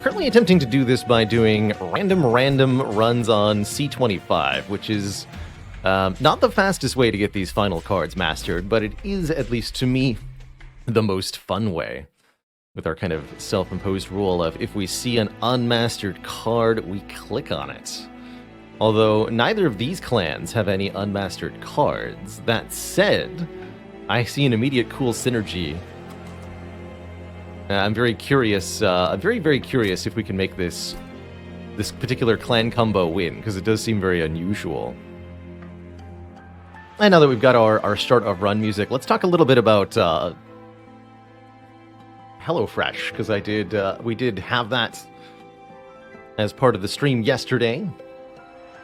currently attempting to do this by doing random runs on C25, which is not the fastest way to get these final cards mastered, but it is, at least to me, the most fun way. With our kind of self-imposed rule of if we see an unmastered card, we click on it. Although neither of these clans have any unmastered cards. That said, I see an immediate cool synergy. I'm very curious. I'm very curious if we can make this particular clan combo win, because it does seem very unusual. And now that we've got our start of run music, let's talk a little bit about HelloFresh, because we did have that as part of the stream yesterday.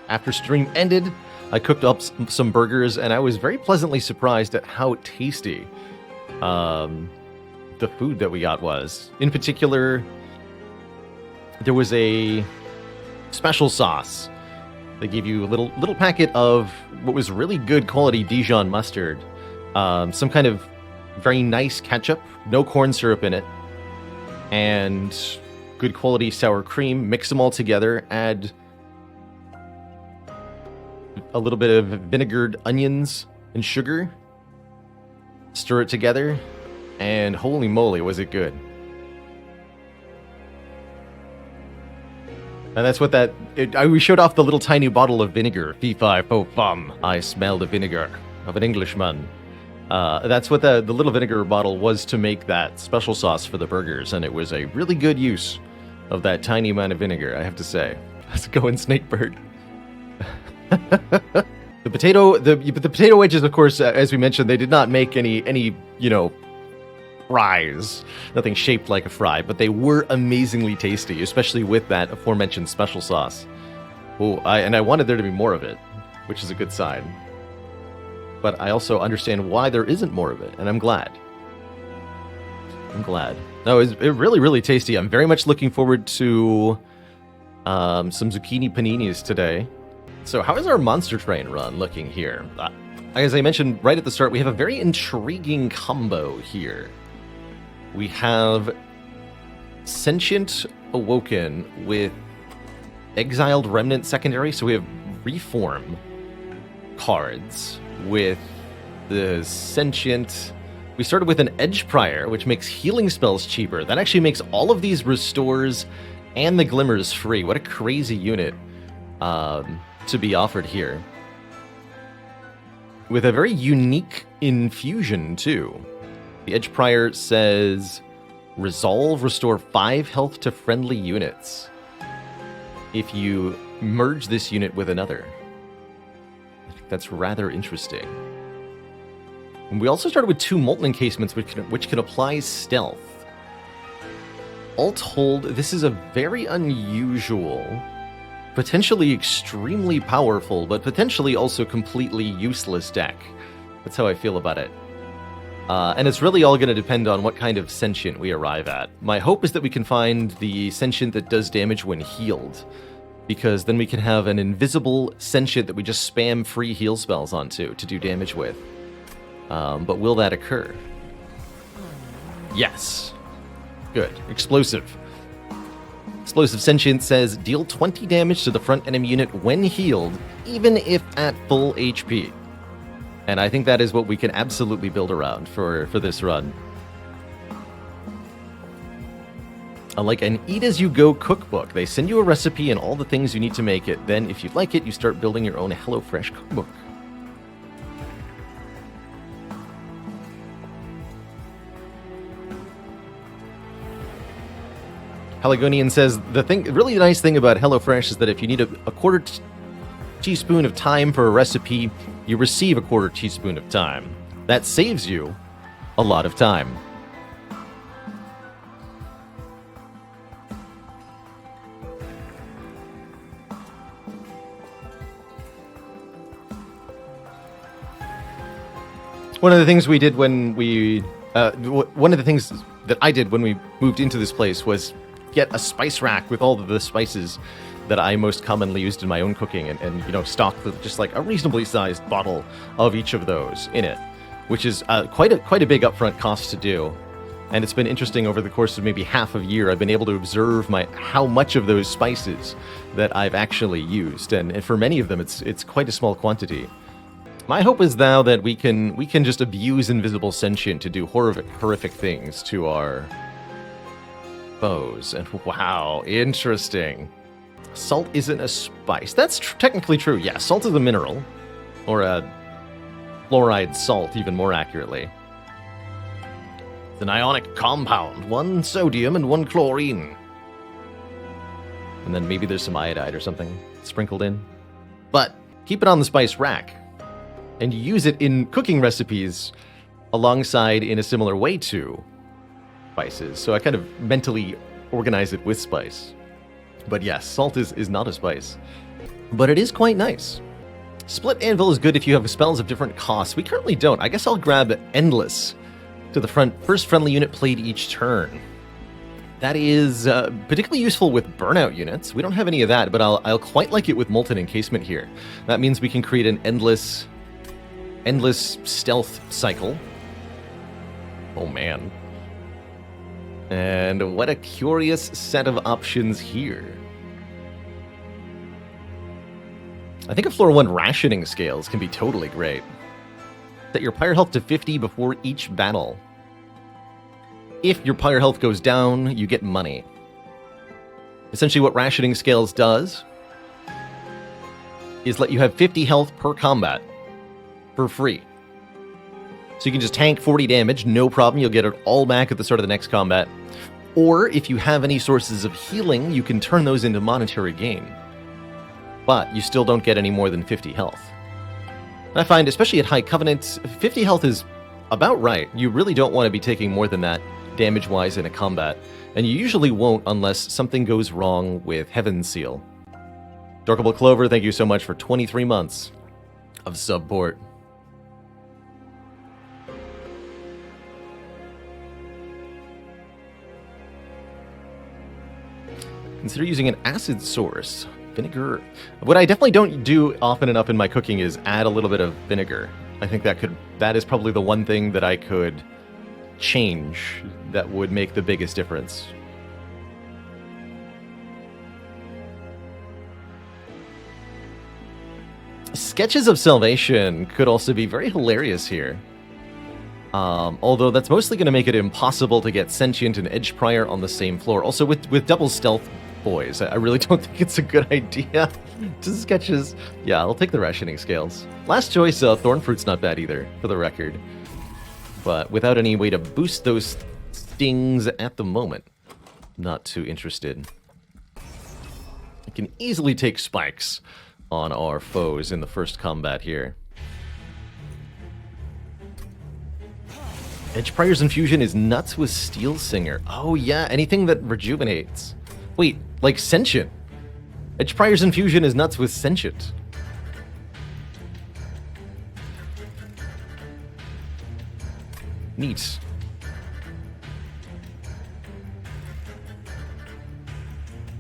After stream ended, I cooked up some burgers, and I was very pleasantly surprised at how tasty the food that we got was. In particular, there was a special sauce. They gave you a little packet of what was really good quality Dijon mustard, some kind of very nice ketchup, no corn syrup in it, and good quality sour cream. Mix them all together, add a little bit of vinegared onions and sugar, stir it together, and holy moly, was it good. And that's what we showed off the little tiny bottle of vinegar. Fee fi fo fum. I smell the vinegar of an Englishman. That's what the little vinegar bottle was to make that special sauce for the burgers, and it was a really good use of that tiny amount of vinegar, I have to say. How's it going, Snakebird? The potato wedges, of course, as we mentioned, they did not make any fries. Nothing shaped like a fry, but they were amazingly tasty, especially with that aforementioned special sauce. I wanted there to be more of it, which is a good sign. But I also understand why there isn't more of it, and I'm glad. No, it's really tasty. I'm very much looking forward to some zucchini paninis today. So how is our Monster Train run looking here? As I mentioned right at the start, we have a very intriguing combo here. We have Sentient Awoken with Exiled Remnant secondary, so we have Reform cards with the Sentient. We started with an Edge Prior, which makes healing spells cheaper. That actually makes all of these restores and the glimmers free. What a crazy unit to be offered here. With a very unique infusion, too. The Edge Prior says, Resolve, restore 5 health to friendly units if you merge this unit with another. I think that's rather interesting. And we also started with 2 Molten Encasements, which can apply stealth. All told, this is a very unusual, potentially extremely powerful, but potentially also completely useless deck. That's how I feel about it. And it's really all going to depend on what kind of Sentient we arrive at. My hope is that we can find the Sentient that does damage when healed, because then we can have an invisible Sentient that we just spam free heal spells onto to do damage with. But will that occur? Yes. Good. Explosive. Explosive Sentient says, deal 20 damage to the front enemy unit when healed, even if at full HP. And I think that is what we can absolutely build around for this run. Like an eat-as-you-go cookbook. They send you a recipe and all the things you need to make it. Then, if you like it, you start building your own HelloFresh cookbook. Haligonian says, the really nice thing about HelloFresh is that if you need a quarter teaspoon of thyme for a recipe, you receive a quarter teaspoon of thyme. That saves you a lot of time. One of the things we did when we... one of the things that I did when we moved into this place was get a spice rack with all of the spices that I most commonly used in my own cooking, and stock with just like a reasonably sized bottle of each of those in it, which is quite a big upfront cost to do And it's been interesting over the course of maybe half a year. I've been able to observe how much of those spices that I've actually used, and for many of them, it's quite a small quantity. My hope is now that we can just abuse Invisible Sentient to do horrific things to our foes. And wow, interesting. Salt isn't a spice. That's technically true. Yeah, salt is a mineral, or a fluoride salt, even more accurately. It's an ionic compound, 1 sodium and 1 chlorine. And then maybe there's some iodide or something sprinkled in. But keep it on the spice rack, and use it in cooking recipes alongside in a similar way to spices. So I kind of mentally organize it with spice. But yes, salt is not a spice. But it is quite nice. Split Anvil is good if you have spells of different costs. We currently don't. I guess I'll grab Endless to the first friendly unit played each turn. That is particularly useful with burnout units. We don't have any of that, but I'll quite like it with Molten Encasement here. That means we can create an endless stealth cycle. Oh man. And what a curious set of options here. I think a floor 1 rationing scales can be totally great. Set your pyre health to 50 before each battle. If your pyre health goes down, you get money. Essentially what rationing scales does is let you have 50 health per combat for free. So you can just tank 40 damage, no problem, you'll get it all back at the start of the next combat. Or if you have any sources of healing, you can turn those into monetary gain. But you still don't get any more than 50 health. I find, especially at High Covenant, 50 health is about right. You really don't want to be taking more than that damage-wise in a combat, and you usually won't unless something goes wrong with Heaven's Seal. Dorkable Clover, thank you so much for 23 months of support. Consider using an acid source. Vinegar. What I definitely don't do often enough in my cooking is add a little bit of vinegar. I think that is probably the one thing that I could change that would make the biggest difference. Sketches of Salvation could also be very hilarious here. Although that's mostly going to make it impossible to get Sentient and Edge Prior on the same floor. Also with double stealth boys, I really don't think it's a good idea to sketches. Yeah, I'll take the rationing scales. Last choice, Thornfruit's not bad either, for the record. But without any way to boost those stings at the moment, not too interested. I can easily take spikes on our foes in the first combat here. Edge Prior's Infusion is nuts with Steel Singer. Oh yeah, anything that rejuvenates. Wait, like Sentient. Edge Prior's Infusion is nuts with Sentient. Neat.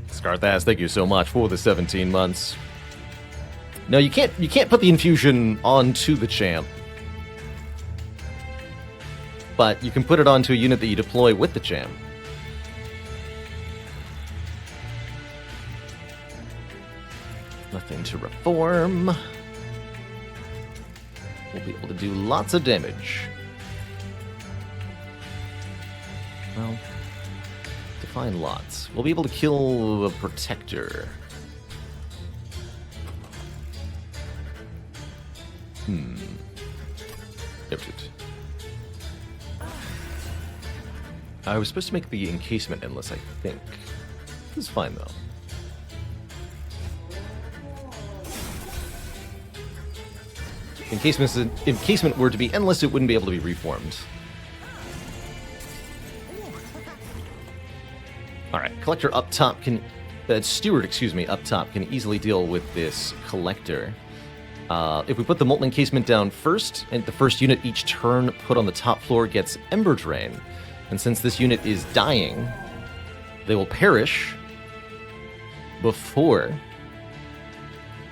Scarthas, thank you so much for the 17 months. No, you can't put the infusion onto the champ. But you can put it onto a unit that you deploy with the champ. Nothing to reform. We'll be able to do lots of damage. Well, define lots. We'll be able to kill the Protector. Noted. I was supposed to make the encasement endless, I think. This is fine, though. If encasement were to be endless, it wouldn't be able to be reformed. Alright, Collector up top can... Steward, excuse me, up top can easily deal with this Collector. If we put the Molten Encasement down first, and the first unit each turn put on the top floor gets Ember Drain. And since this unit is dying, they will perish before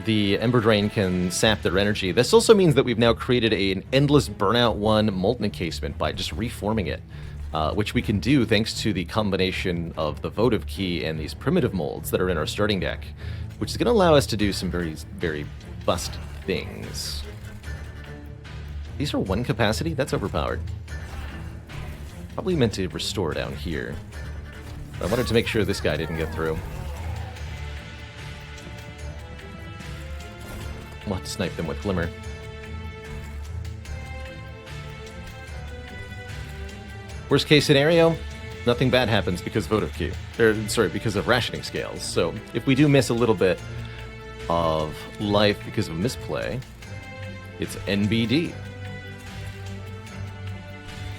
the Ember Drain can sap their energy. This also means that we've now created an endless Burnout 1 Molten Encasement by just reforming it. which we can do thanks to the combination of the votive key and these primitive molds that are in our starting deck, which is going to allow us to do some very, very bust things. These are 1 capacity? That's overpowered. Probably meant to restore down here. But I wanted to make sure this guy didn't get through. We'll have to snipe them with Glimmer. Worst case scenario, nothing bad happens because votive key. Because of rationing scales. So if we do miss a little bit of life because of misplay, it's NBD.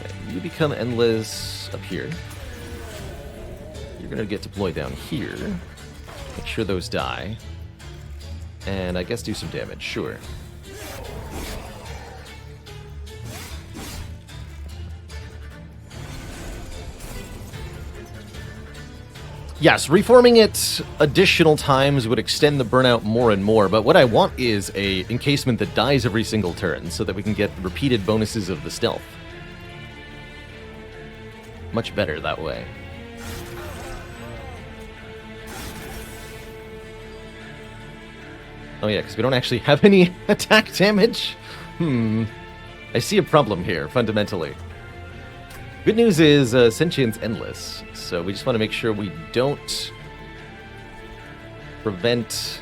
Okay, you become endless up here. You're gonna get deployed down here. Make sure those die. And I guess do some damage, sure. Yes, reforming it additional times would extend the burnout more and more, but what I want is a encasement that dies every single turn so that we can get repeated bonuses of the stealth. Much better that way. Oh yeah, because we don't actually have any attack damage? I see a problem here, fundamentally. Good news is Sentient's endless, so we just want to make sure we don't prevent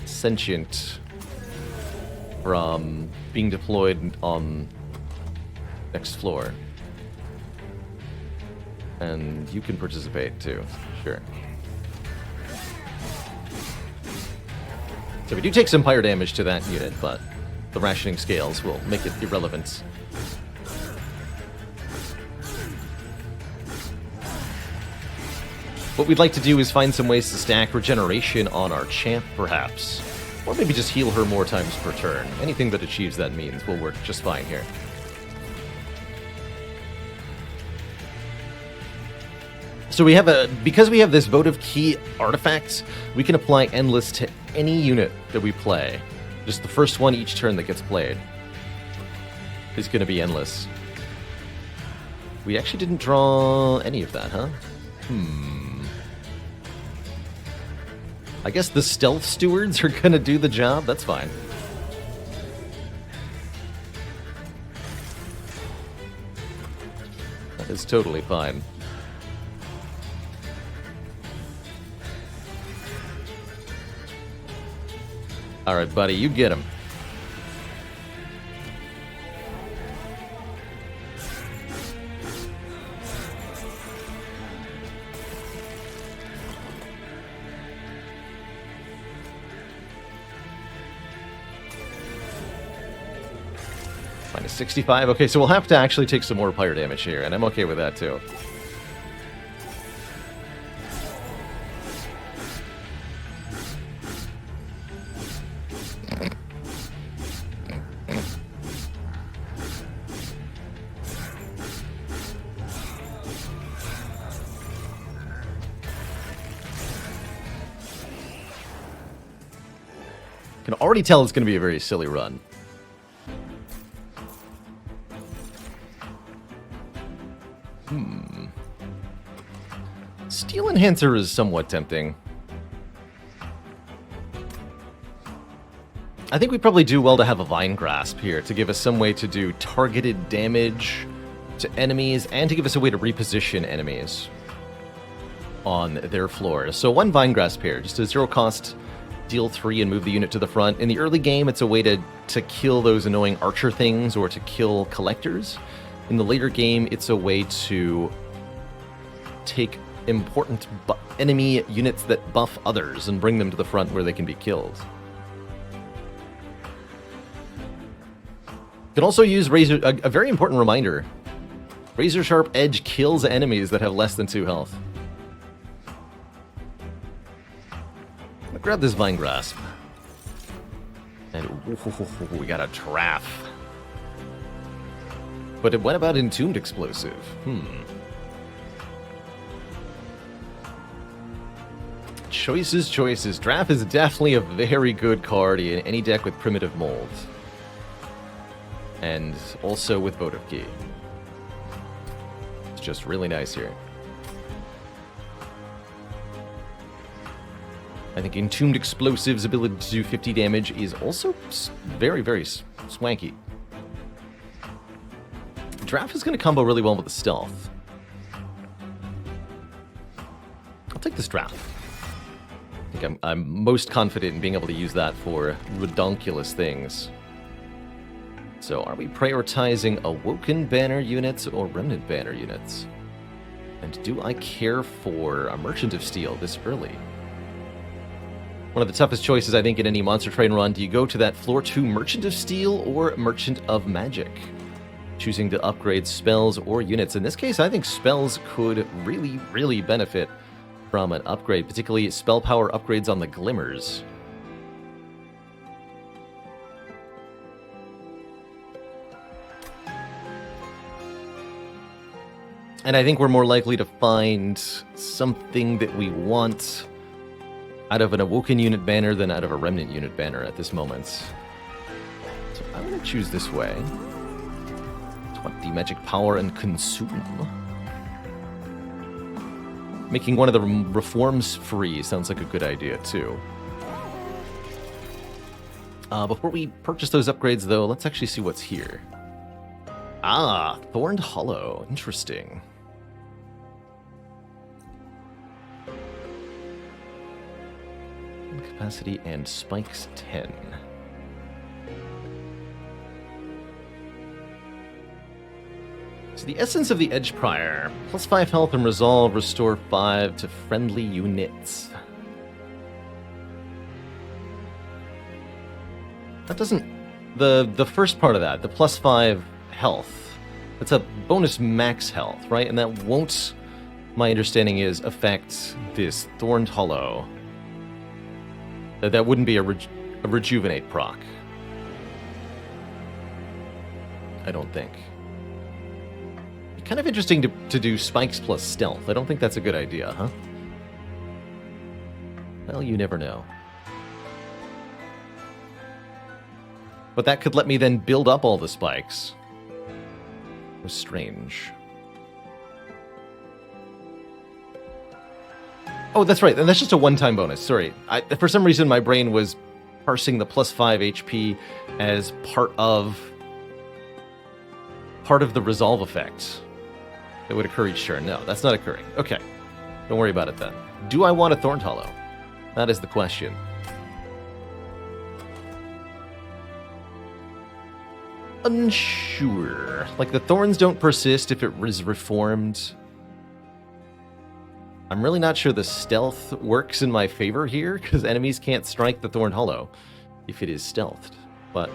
Sentient from being deployed on next floor. And you can participate too, sure. So we do take some fire damage to that unit, but the rationing scales will make it irrelevant. What we'd like to do is find some ways to stack regeneration on our champ, perhaps. Or maybe just heal her more times per turn. Anything that achieves that means will work just fine here. So we have because we have this votive key artifact, we can apply endless to any unit that we play. Just the first one each turn that gets played is going to be endless. We actually didn't draw any of that, huh? I guess the stealth stewards are going to do the job. That's fine. That is totally fine. All right, buddy, you get him. Minus 65. Okay, so we'll have to actually take some more fire damage here, and I'm okay with that too. Can already tell it's going to be a very silly run. Steel Enhancer is somewhat tempting. I think we probably do well to have a Vine Grasp here to give us some way to do targeted damage to enemies and to give us a way to reposition enemies on their floor. So 1 Vine Grasp here, just a 0 cost, deal 3 and move the unit to the front. In the early game, it's a way to kill those annoying archer things or to kill collectors. In the later game, it's a way to take important enemy units that buff others and bring them to the front where they can be killed. You can also use Razor, a very important reminder. Razor Sharp Edge kills enemies that have less than 2 health. I'm gonna grab this Vine Grasp. And we got a Giraffe. But what about Entombed Explosive? Choices. Giraffe is definitely a very good card in any deck with primitive molds. And also with votive key. just really nice here. I think Entombed Explosive's ability to do 50 damage is also very, very swanky. Draft is going to combo really well with the stealth. I'll take this draft. I think I'm most confident in being able to use that for redonkulous things. So are we prioritizing Awoken banner units or Remnant banner units? And do I care for a Merchant of Steel this early? One of the toughest choices, I think, in any Monster Train run. Do you go to that floor 2 Merchant of Steel or Merchant of Magic? Choosing to upgrade spells or units. In this case, I think spells could really, really benefit from an upgrade, particularly spell power upgrades on the Glimmers. And I think we're more likely to find something that we want out of an Awoken unit banner than out of a Remnant unit banner at this moment. So I'm going to choose this way. 20 magic power and consume. Making one of the reforms free sounds like a good idea, too. Before we purchase those upgrades, though, let's actually see what's here. Ah, Thorned Hollow. Interesting. Capacity and spikes 10. So the essence of the Edge Prior. Plus 5 health and resolve, restore 5 to friendly units. That doesn't... The first part of that, the plus 5 health, that's a bonus max health, right? And that won't, my understanding is, affect this Thorned Hollow. That wouldn't be a rejuvenate proc. I don't think. Kind of interesting to do spikes plus stealth. I don't think that's a good idea, huh? Well, you never know. But that could let me then build up all the spikes. It was strange. Oh, that's right. And that's just a one-time bonus. Sorry. For some reason, my brain was parsing the plus 5 HP as part of the resolve effect that would occur each turn. No, that's not occurring. Okay. Don't worry about it then. Do I want a Thorned Hollow? That is the question. Unsure. Like, the thorns don't persist if it is reformed. I'm really not sure the stealth works in my favor here, because enemies can't strike the Thorned Hollow if it is stealthed. But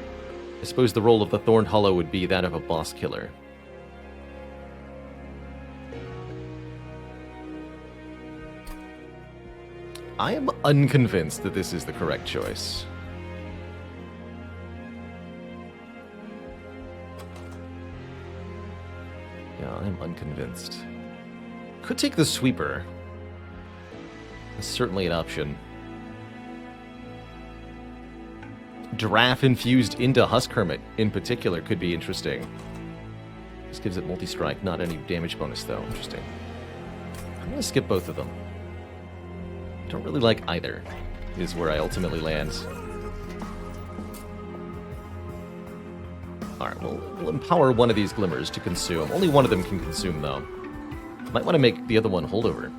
I suppose the role of the Thorned Hollow would be that of a boss killer. I am unconvinced that this is the correct choice. Yeah, I'm unconvinced. Could take the Sweeper. That's certainly an option. Giraffe infused into Husk Hermit, in particular, could be interesting. This gives it multi-strike, not any damage bonus, though. Interesting. I'm going to skip both of them. Don't really like either, is where I ultimately land. Alright, we'll empower one of these Glimmers to consume. Only one of them can consume, though. Might want to make the other one holdover.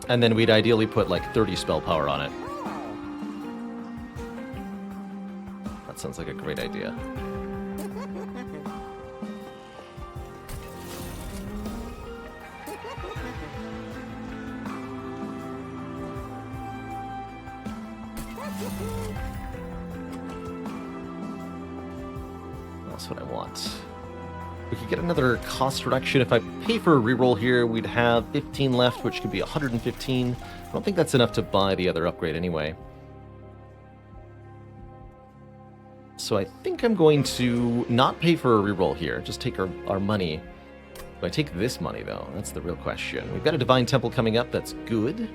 And then we'd ideally put like 30 spell power on it. That sounds like a great idea. That's what I want. We could get another cost reduction. If I pay for a reroll here, we'd have 15 left, which could be 115. I don't think that's enough to buy the other upgrade anyway. So I think I'm going to not pay for a reroll here, just take our money. Do I take this money, though? That's the real question. We've got a Divine Temple coming up. That's good.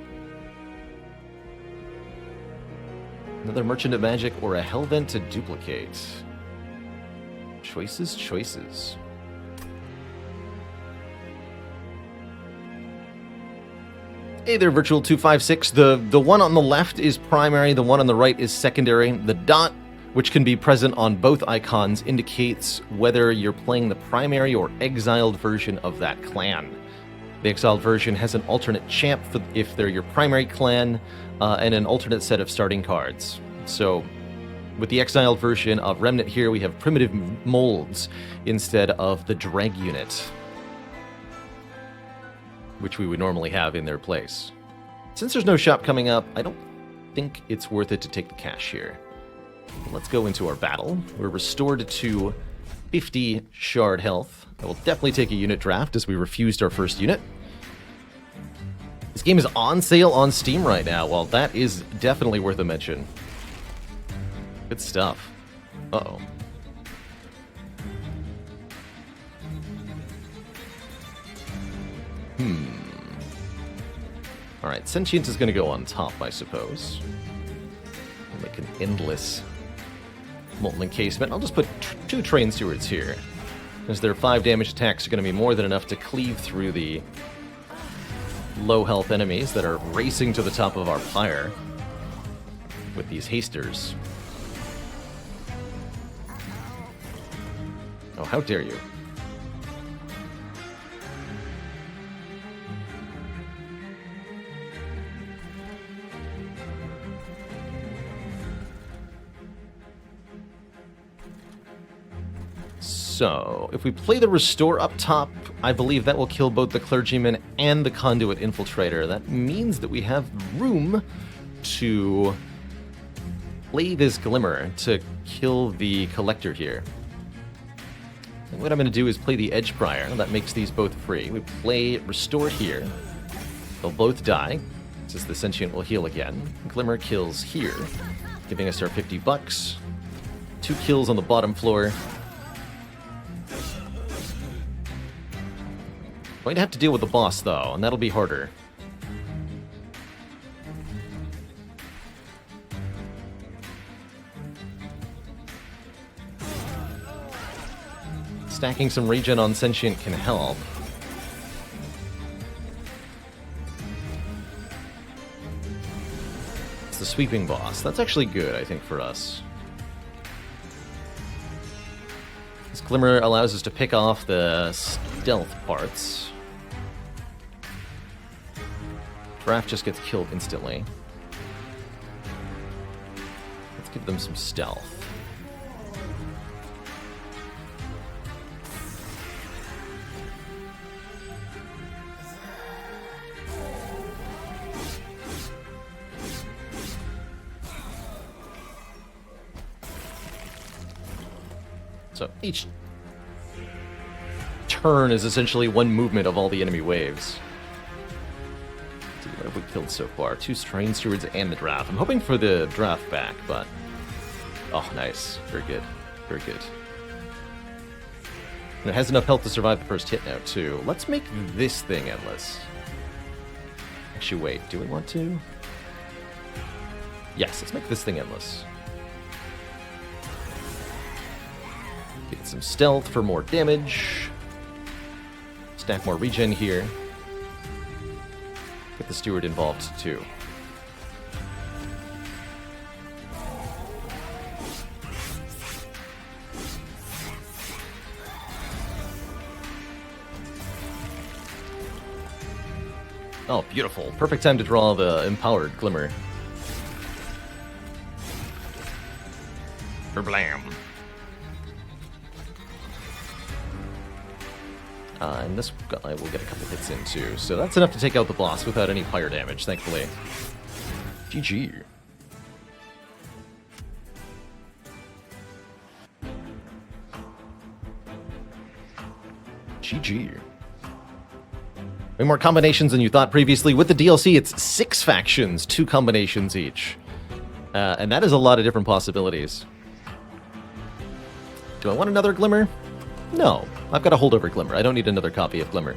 Another Merchant of Magic or a Hellvent to duplicate. Choices, choices. Hey there, Virtual 256. The one on the left is primary, the one on the right is secondary. The dot, which can be present on both icons, indicates whether you're playing the primary or exiled version of that clan. The exiled version has an alternate champ if they're your primary clan, and an alternate set of starting cards. So, with the exiled version of Remnant here, we have primitive molds instead of the dreg unit, which we would normally have in their place. Since there's no shop coming up, I don't think it's worth it to take the cash here. Let's go into our battle. We're restored to 50 shard health. I will definitely take a unit draft as we refused our first unit. This game is on sale on Steam right now. Well, that is definitely worth a mention. Good stuff. Uh-oh. Alright, Sentience is going to go on top, I suppose. We'll make an endless Molten Encasement. I'll just put 2 Train Stewards here, as their 5 damage attacks are going to be more than enough to cleave through the low health enemies that are racing to the top of our pyre with these hasters. Oh, how dare you. So, if we play the Restore up top, I believe that will kill both the Clergyman and the Conduit Infiltrator. That means that we have room to play this Glimmer to kill the Collector here. And what I'm going to do is play the Edge Prior. That makes these both free. We play Restore here. They'll both die, since the Sentient will heal again. Glimmer kills here, giving us our $50. 2 kills on the bottom floor. Going to have to deal with the boss, though, and that'll be harder. Stacking some regen on Sentient can help. It's the sweeping boss. That's actually good, I think, for us. This Glimmer allows us to pick off the stealth parts. Draft just gets killed instantly. Let's give them some stealth. So each turn is essentially one movement of all the enemy waves. Let's see, what have we killed so far? 2 Train Stewards and the draft. I'm hoping for the draft back, but... Oh, nice. Very good. Very good. And it has enough health to survive the first hit now, too. Let's make this thing endless. Actually, wait. Do we want to? Yes, let's make this thing endless. Get some stealth for more damage. Stack more regen here. Get the steward involved too. Oh, beautiful. Perfect time to draw the Empowered Glimmer. Blam. And this guy will get a couple hits in too. So that's enough to take out the boss without any fire damage, thankfully. GG. GG. Way more combinations than you thought previously. With the DLC, it's 6 factions, 2 combinations each. And that is a lot of different possibilities. Do I want another Glimmer? No. I've got a holdover Glimmer. I don't need another copy of Glimmer.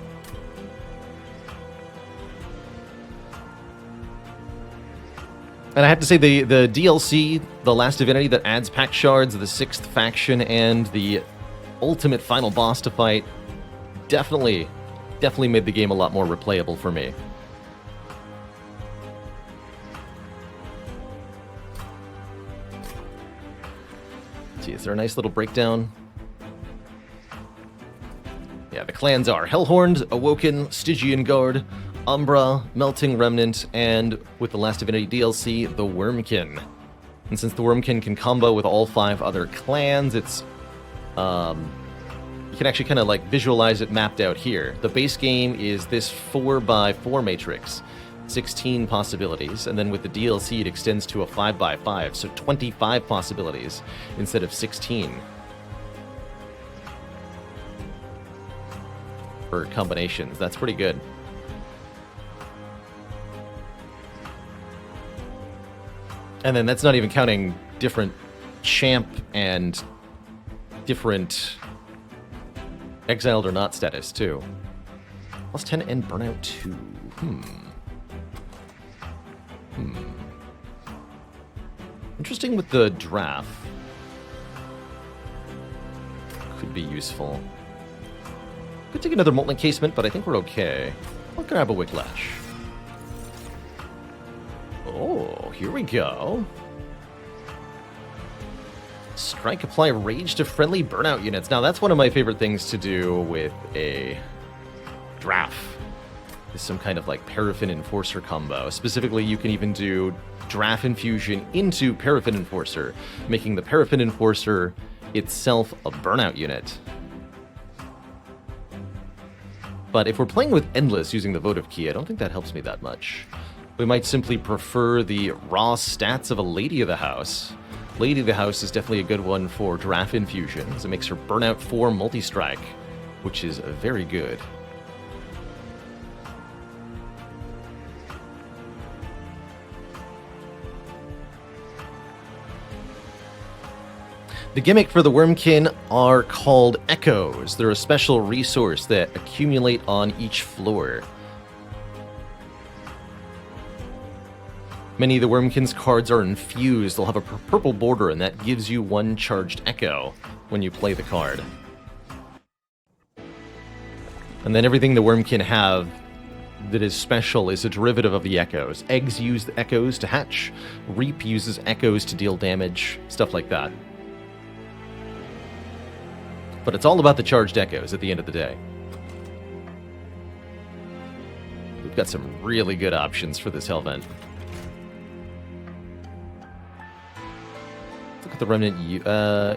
And I have to say, the DLC, The Last Divinity, that adds pack shards, the 6th faction, and the ultimate final boss to fight. Definitely made the game a lot more replayable for me. See, is there a nice little breakdown? Yeah, the clans are Hellhorned, Awoken, Stygian Guard, Umbra, Melting Remnant, and with the Last Divinity DLC, the Wormkin. And since the Wormkin can combo with all 5 other clans, it's you can actually kind of like visualize it mapped out here. The base game is this 4x4 matrix, 16 possibilities, and then with the DLC it extends to a 5x5, so 25 possibilities instead of 16 for combinations. That's pretty good. And then that's not even counting different champ and different exiled or not status, too. Plus 10 and Burnout 2. Interesting with the draft. Could be useful. Could take another Molten Encasement, but I think we're okay. I'll grab a Wicklash. Oh, here we go. Strike, apply rage to friendly burnout units. Now, that's one of my favorite things to do with a draft. Is some kind of like Paraffin Enforcer combo. Specifically, you can even do draft infusion into Paraffin Enforcer, making the Paraffin Enforcer itself a burnout unit. But if we're playing with Endless using the Votive Key, I don't think that helps me that much. We might simply prefer the raw stats of a Lady of the House. Lady of the House is definitely a good one for draft infusions. It makes her Burnout 4 multi-strike, which is very good. The gimmick for the Wormkin are called Echoes. They're a special resource that accumulate on each floor. Many of the Wormkin's cards are infused. They'll have a purple border, and that gives you 1 charged Echo when you play the card. And then everything the Wormkin have that is special is a derivative of the Echoes. Eggs use the Echoes to hatch. Reap uses Echoes to deal damage. Stuff like that. But it's all about the charged Echoes at the end of the day. We've got some really good options for this Hellvent. Look at the Remnant.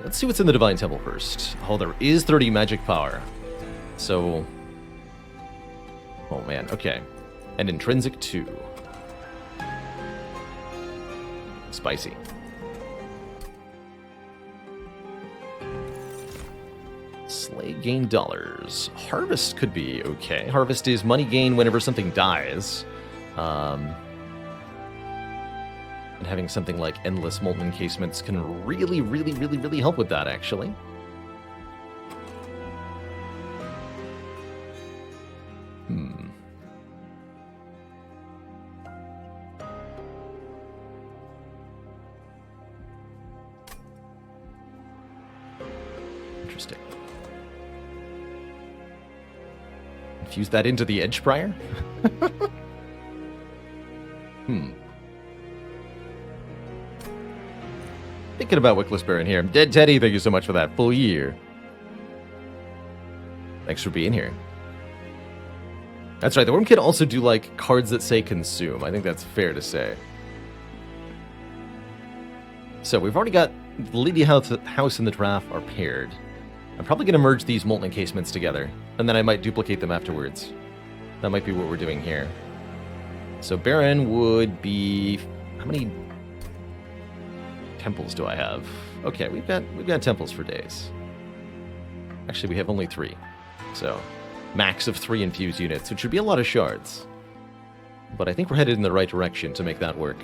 Let's see what's in the Divine Temple first. Oh, there is 30 magic power. So... oh man, okay. And Intrinsic 2. Spicy. Slay, gain dollars. Harvest could be okay. Harvest is money gain whenever something dies. And having something like Endless Molten Encasements can really help with that, actually. Interesting. Infuse that into the Edge Prior? Thinking about Wickless Baron here. Dead Teddy, thank you so much for that full year. Thanks for being here. That's right, the Worm can also do, like, cards that say consume. I think that's fair to say. So, we've already got the Lady House and the Draft are paired. I'm probably going to merge these Molten Encasements together, and then I might duplicate them afterwards. That might be what we're doing here. So, Baron would be... how many temples do I have? Okay, we've got temples for days. Actually, we have only 3. So, max of 3 infused units, which would be a lot of shards. But I think we're headed in the right direction to make that work.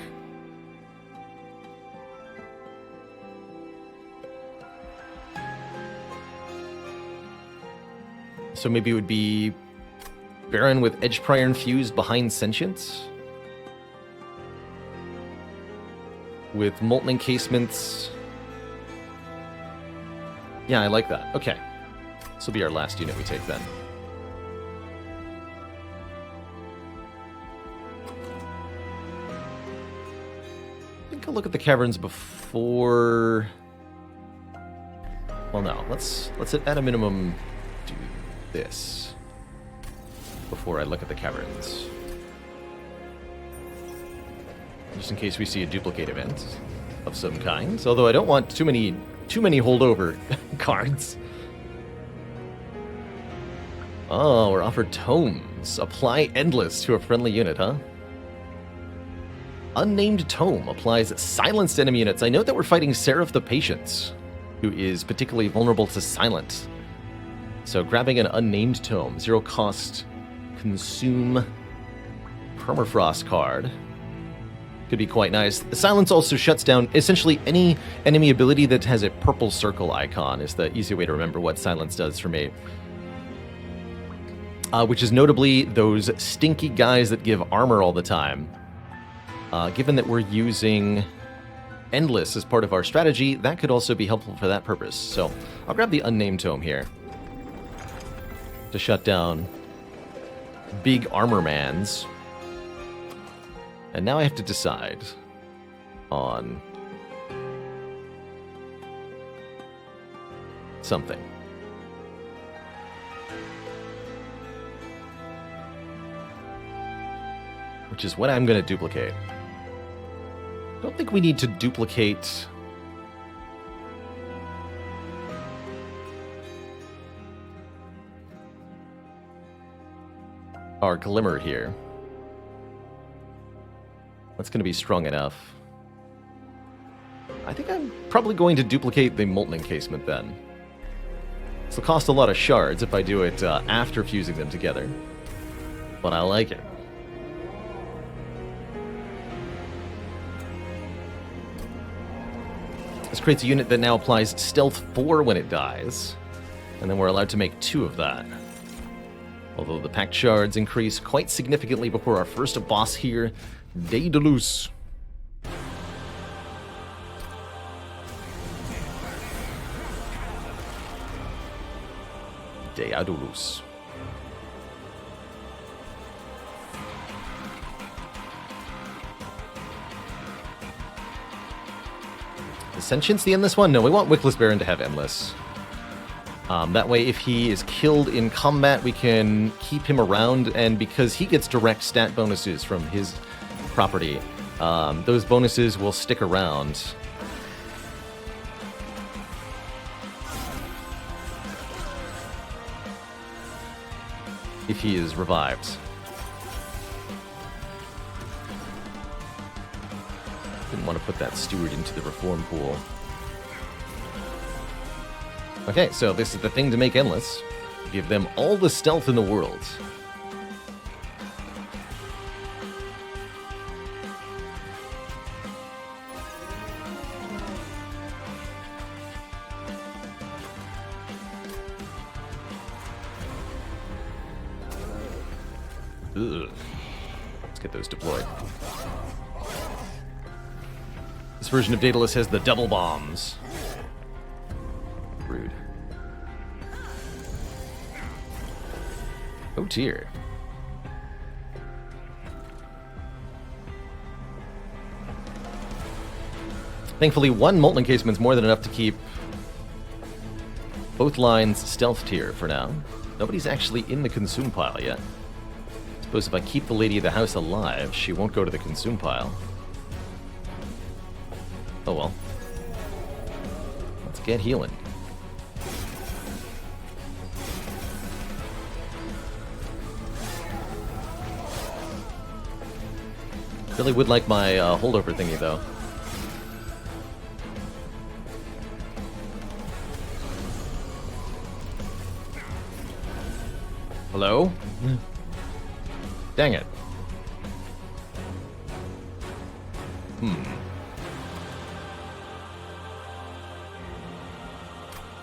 So maybe it would be Baron with Edge Prior infused behind Sentience? With Molten Encasements. Yeah, I like that. Okay. This will be our last unit we take then. I think I'll look at the caverns before... Well, no. Let's at a minimum do this before I look at the caverns. Just in case we see a duplicate event of some kind. Although I don't want too many holdover cards. Oh, we're offered tomes. Apply endless to a friendly unit, huh? Unnamed tome applies silenced enemy units. I note that we're fighting Seraph the Patient, who is particularly vulnerable to silent. So grabbing an unnamed tome, 0 cost, consume permafrost card. Could be quite nice. Silence also shuts down essentially any enemy ability that has a purple circle icon, is the easy way to remember what silence does for me. Which is notably those stinky guys that give armor all the time. Given that we're using Endless as part of our strategy, that could also be helpful for that purpose. So I'll grab the unnamed tome here to shut down big armor mans. And now I have to decide on something. Which is what I'm going to duplicate. I don't think we need to duplicate our Glimmer here. That's going to be strong enough. I think I'm probably going to duplicate the Molten Encasement then. This will cost a lot of shards if I do it after fusing them together. But I like it. This creates a unit that now applies Stealth 4 when it dies. And then we're allowed to make 2 of that. Although the Pact Shards increase quite significantly before our first boss here, Daedalus. Daedalus. Is Sentience the Endless one? No, we want Wickless Baron to have Endless. That way, if he is killed in combat, we can keep him around, and because he gets direct stat bonuses from his property, those bonuses will stick around. If he is revived. Didn't want to put that steward into the reform pool. Okay, so this is the thing to make Endless. Give them all the stealth in the world. Ugh. Let's get those deployed. This version of Daedalus has the double bombs. Rude. Oh dear. Thankfully, one Molten Encasement is more than enough to keep both lines stealth tier for now. Nobody's actually in the consume pile yet. Suppose if I keep the Lady of the House alive, she won't go to the consume pile. Oh well. Let's get healing. Really would like my holdover thingy, though. Hello? Dang it.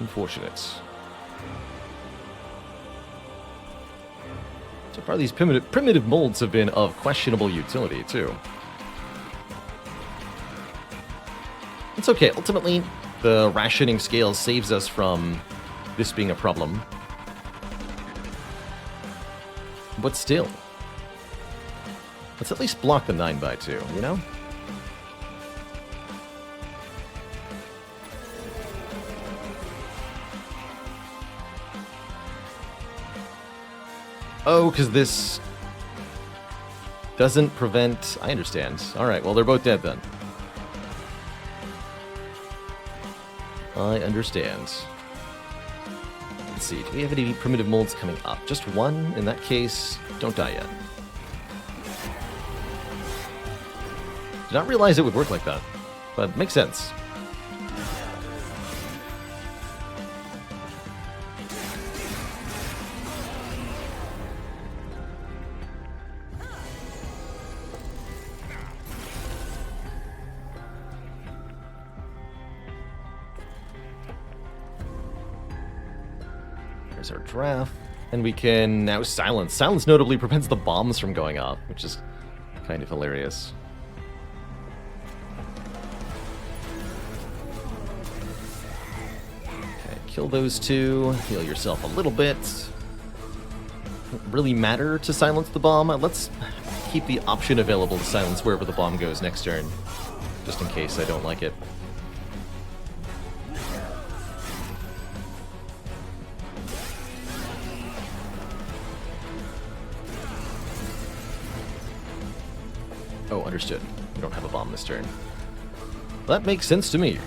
Unfortunate. So far, these primitive molds have been of questionable utility, too. It's okay. Ultimately, the rationing scale saves us from this being a problem. But still. Let's at least block the 9x2, you know? Oh, because this doesn't prevent... I understand. Alright, well, they're both dead then. I understand. Let's see, do we have any primitive molds coming up? Just one? In that case, don't die yet. Did not realize it would work like that, but makes sense. There's our draft. And we can now silence. Silence notably prevents the bombs from going off, which is kind of hilarious. Okay, kill those two. Heal yourself a little bit. Doesn't really matter to silence the bomb. Let's keep the option available to silence wherever the bomb goes next turn, just in case I don't like it. Oh, understood. We don't have a bomb this turn. That makes sense to me.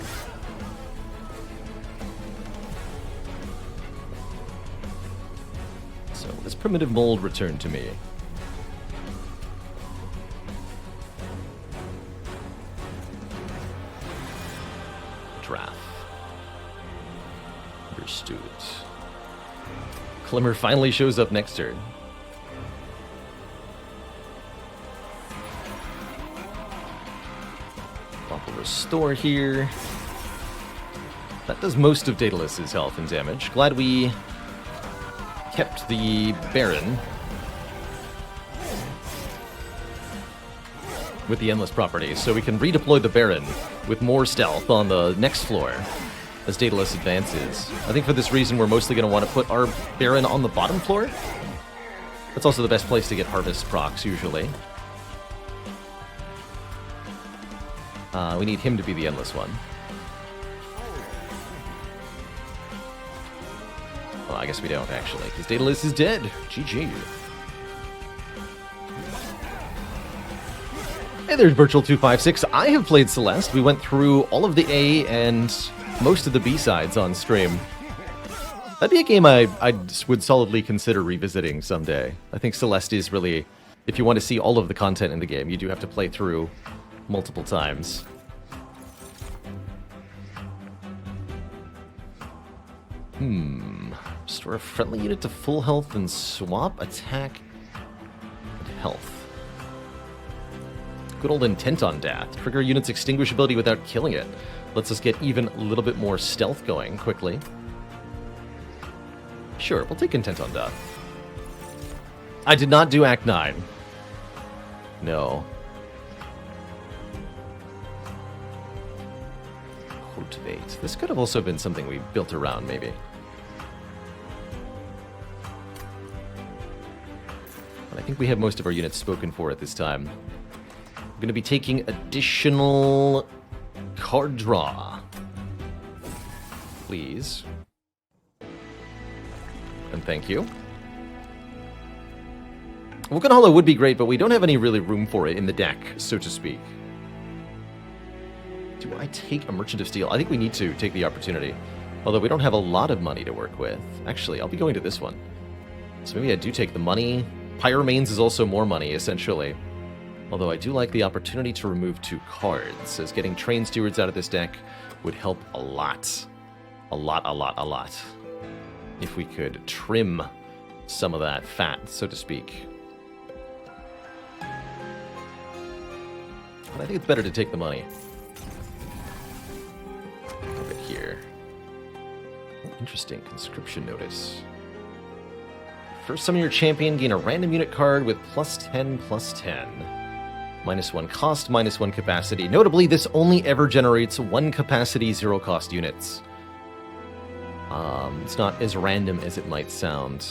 So, this primitive mold returned to me. Draft. Understood. Glimmer finally shows up next turn. Restore here. That does most of Daedalus's health and damage. Glad we kept the Baron with the Endless property, so we can redeploy the Baron with more stealth on the next floor as Daedalus advances. I think for this reason we're mostly going to want to put our Baron on the bottom floor. That's also the best place to get Harvest procs, usually. We need him to be the Endless one. Well, I guess we don't, actually, because Daedalus is dead. GG. Hey there, Virtual256. I have played Celeste. We went through all of the A and most of the B sides on stream. That'd be a game I would solidly consider revisiting someday. I think Celeste is really... If you want to see all of the content in the game, you do have to play through multiple times. Restore a friendly unit to full health and swap attack and health. Good old intent on that. Trigger a unit's extinguishability without killing it. Lets us get even a little bit more stealth going quickly. Sure, we'll take intent on death. I did not do Act 9. No. Cultivate. This could have also been something we built around, maybe. But I think we have most of our units spoken for at this time. We're going to be taking additional card draw. Please. And thank you. Vulcan Hollow would be great, but we don't have any really room for it in the deck, so to speak. Do I take a Merchant of Steel? I think we need to take the opportunity. Although we don't have a lot of money to work with. Actually, I'll be going to this one. So maybe I do take the money. Pyramanes is also more money, essentially. Although I do like the opportunity to remove 2 cards, as getting Train Stewards out of this deck would help a lot. A lot. If we could trim some of that fat, so to speak. But I think it's better to take the money. Over here. Oh, interesting. Conscription notice. First summon your champion, gain a random unit card with +10/+10. -1 cost, -1 capacity. Notably, this only ever generates 1 capacity, 0 cost units. It's not as random as it might sound.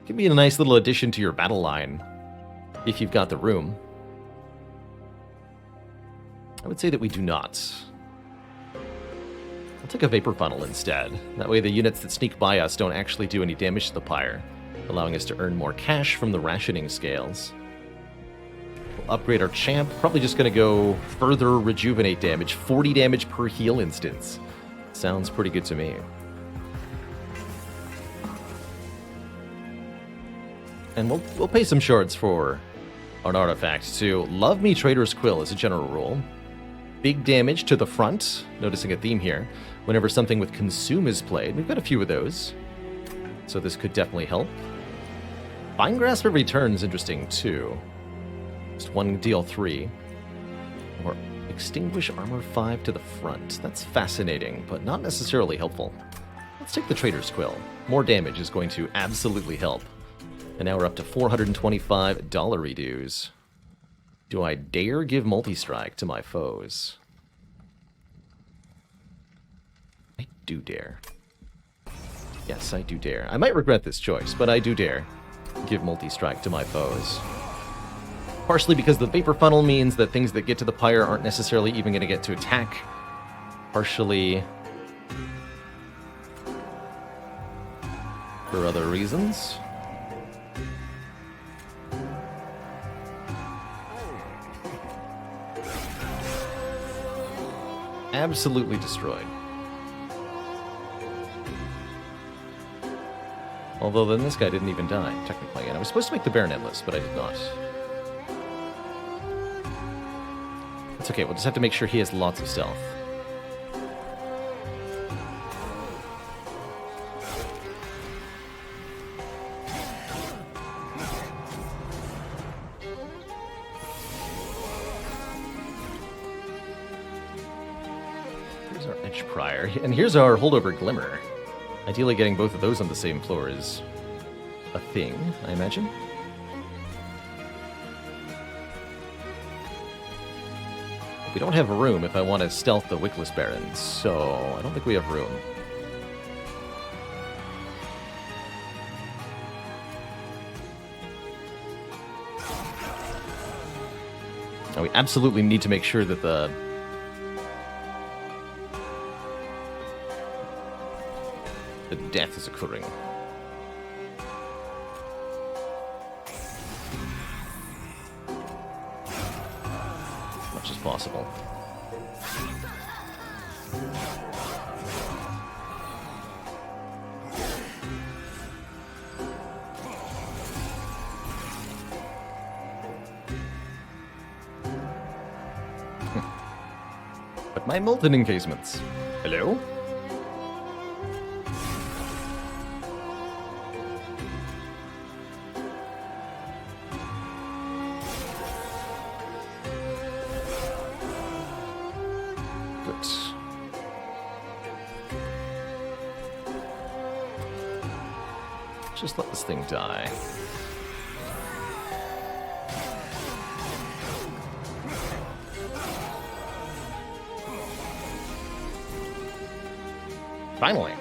Could be a nice little addition to your battle line, if you've got the room. I would say that we do not. I'll take a Vapor Funnel instead. That way the units that sneak by us don't actually do any damage to the pyre, allowing us to earn more cash from the rationing scales. We'll upgrade our champ. Probably just going to go further rejuvenate damage. 40 damage per heal instance. Sounds pretty good to me. And we'll pay some shards for an artifact too. Love me Trader's Quill as a general rule. Big damage to the front, noticing a theme here. Whenever something with consume is played, we've got a few of those. So this could definitely help. Fine Grasp every turn is interesting too. Just one deal 3. Or Extinguish Armor 5 to the front. That's fascinating, but not necessarily helpful. Let's take the Trader's Quill. More damage is going to absolutely help. And now we're up to $425 dues. Do I dare give multi-strike to my foes? I do dare. Yes, I do dare. I might regret this choice, but I do dare give multi-strike to my foes. Partially because the Vapor Funnel means that things that get to the pyre aren't necessarily even going to get to attack. Partially for other reasons. Absolutely destroyed. Although then this guy didn't even die, technically. And I was supposed to make the Baronetless, but I did not. It's okay, we'll just have to make sure he has lots of stealth. Here's our Edge Prior, and here's our Holdover Glimmer. Ideally getting both of those on the same floor is a thing, I imagine. We don't have room if I want to stealth the Wickless Barons, so I don't think we have room. Now we absolutely need to make sure that the death is occurring. As much as possible. But my Molten Encasements. Hello? Just let this thing die. Finally.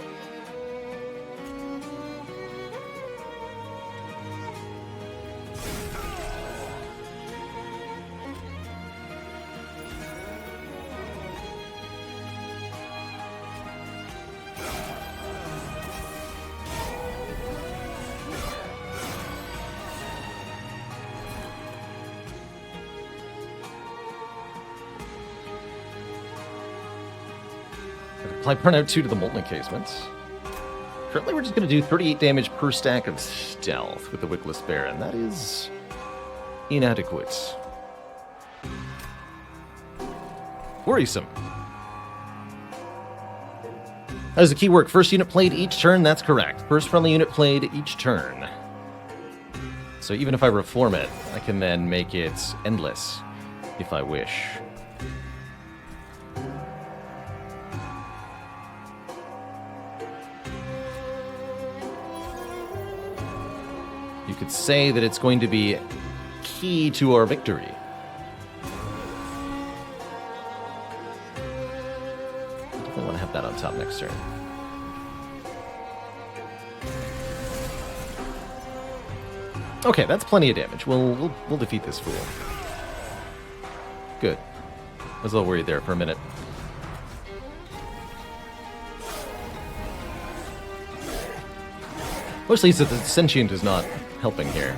Apply Burnout 2 to the Molten Encasements. Currently, we're just going to do 38 damage per stack of stealth with the Wickless Baron. That is inadequate. Worrisome. That is a key work. First unit played each turn, that's correct. First friendly unit played each turn. So even if I reform it, I can then make it endless, if I wish. You could say that it's going to be key to our victory. I definitely want to have that on top next turn. Okay, that's plenty of damage. We'll defeat this fool. Good. I was a little worried there for a minute. Mostly it's that the sentient is not helping here.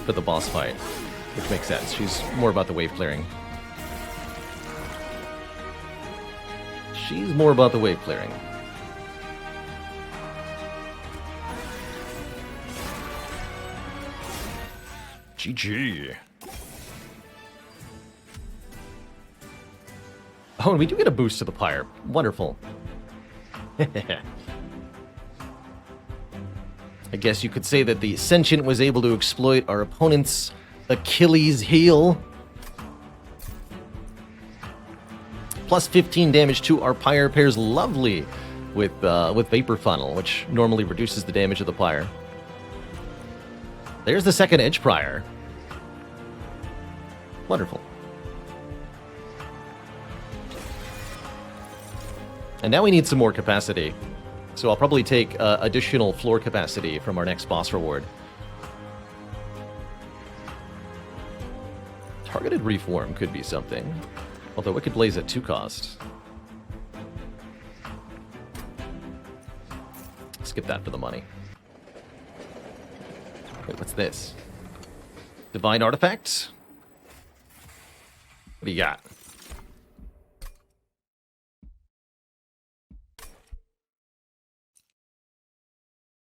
For the boss fight, which makes sense. She's more about the wave clearing. She's more about the wave clearing. GG. Oh, and we do get a boost to the pyre. Wonderful. I guess you could say that the Sentient was able to exploit our opponent's Achilles heel. Plus 15 damage to our pyre pairs lovely with Vapor Funnel, which normally reduces the damage of the pyre. There's the second Edge Prior. Wonderful. And now we need some more capacity. So I'll probably take additional floor capacity from our next boss reward. Targeted Reform could be something. Although Wicked Blaze at 2 cost. Skip that for the money. Wait, what's this? Divine Artifact? What do you got?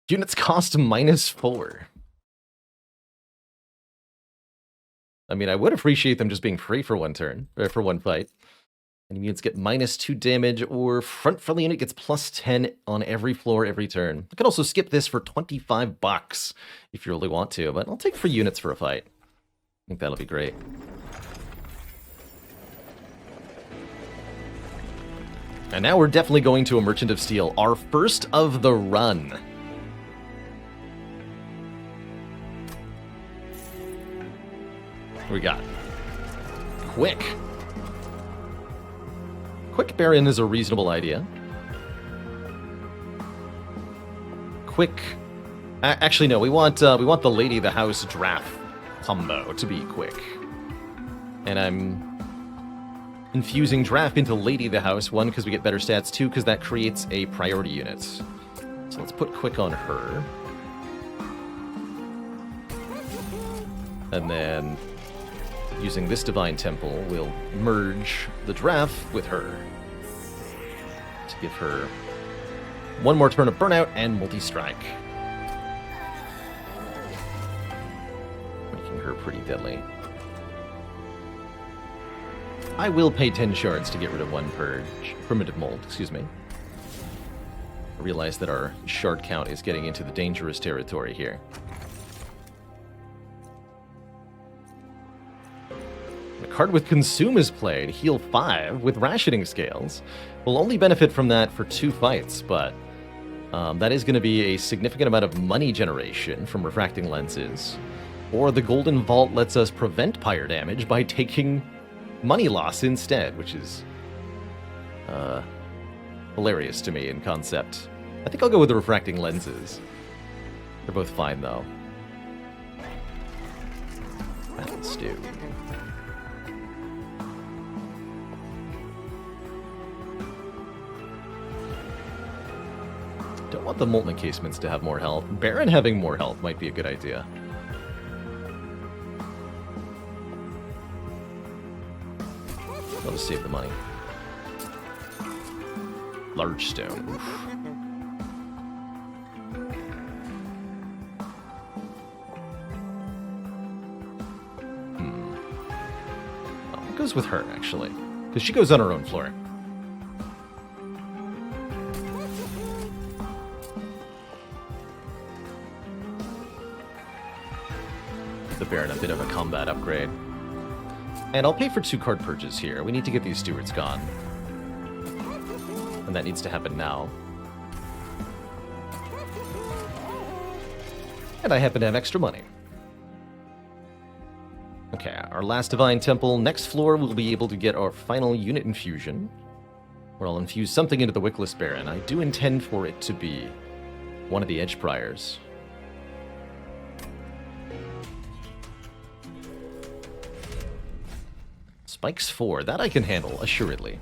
Units cost -4. I mean, I would appreciate them just being free for one turn, or for one fight. And units get -2 damage, or front friendly unit gets +10 on every floor every turn. I could also skip this for $25 if you really want to, but I'll take free units for a fight. I think that'll be great. And now we're definitely going to a Merchant of Steel, our first of the run. What we got? Quick. Quick Baron is a reasonable idea. Quick. Actually, no. We want the Lady of the House draft combo to be quick. And I'm infusing draft into Lady of the House. 1, because we get better stats. 2, because that creates a priority unit. So let's put quick on her. And then, using this Divine Temple, we'll merge the draft with her to give her 1 more turn of Burnout and Multi-Strike. Making her pretty deadly. I will pay 10 shards to get rid of 1 purge. Primitive Mold, excuse me. I realize that our shard count is getting into the dangerous territory here. The card with Consume is played, heal 5 with Rationing Scales. We'll only benefit from that for 2 fights, but that is going to be a significant amount of money generation from Refracting Lenses. Or the Golden Vault lets us prevent pyre damage by taking money loss instead, which is hilarious to me in concept. I think I'll go with the Refracting Lenses. They're both fine, though. Battle Stew. Don't want the Molten Encasements to have more health. Baron having more health might be a good idea. I'll just save the money. Large Stone. Oof. Oh, it goes with her, actually. Because she goes on her own floor. The Baron a bit of a combat upgrade. And I'll pay for 2 card purges here. We need to get these stewards gone. And that needs to happen now. And I happen to have extra money. Okay, our last Divine Temple. Next floor, we'll be able to get our final unit infusion. Where I'll infuse something into the Wickless Baron. I do intend for it to be one of the Edge Priors. Spikes 4. That I can handle, assuredly.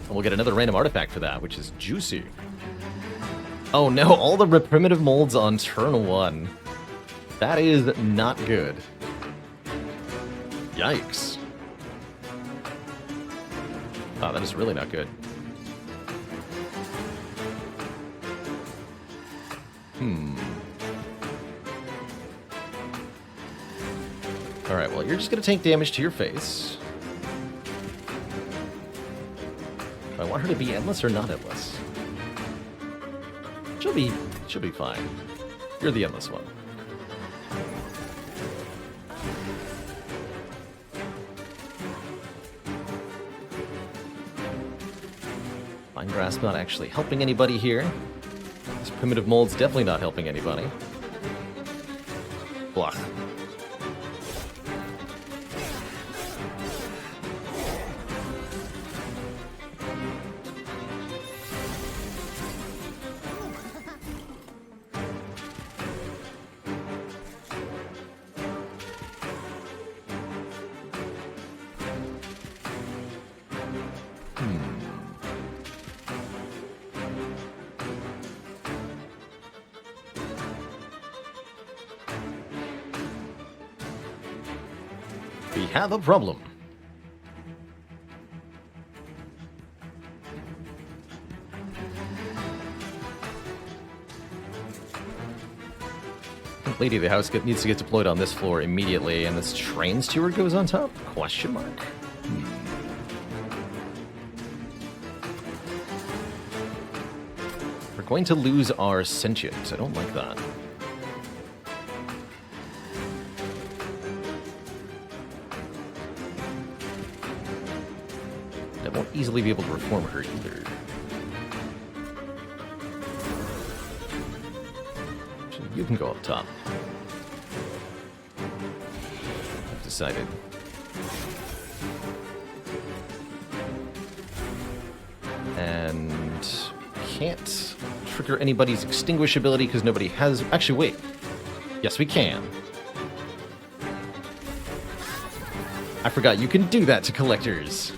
And we'll get another random artifact for that, which is juicy. Oh no, all the primitive molds on turn 1. That is not good. Yikes. Oh, that is really not good. Alright, well, you're just going to take damage to your face. I want her to be endless or not endless? She'll be fine. You're the endless one. Fine Grasp not actually helping anybody here. This primitive mold's definitely not helping anybody. Blah. We have a problem. Lady of the House needs to get deployed on this floor immediately, and this train steward goes on top? Question mark? We're going to lose our sentient. I don't like that. I won't easily be able to reform her either. You can go up top. I've decided. And can't trigger anybody's extinguish ability because nobody has... Actually, wait. Yes, we can. I forgot, you can do that to collectors.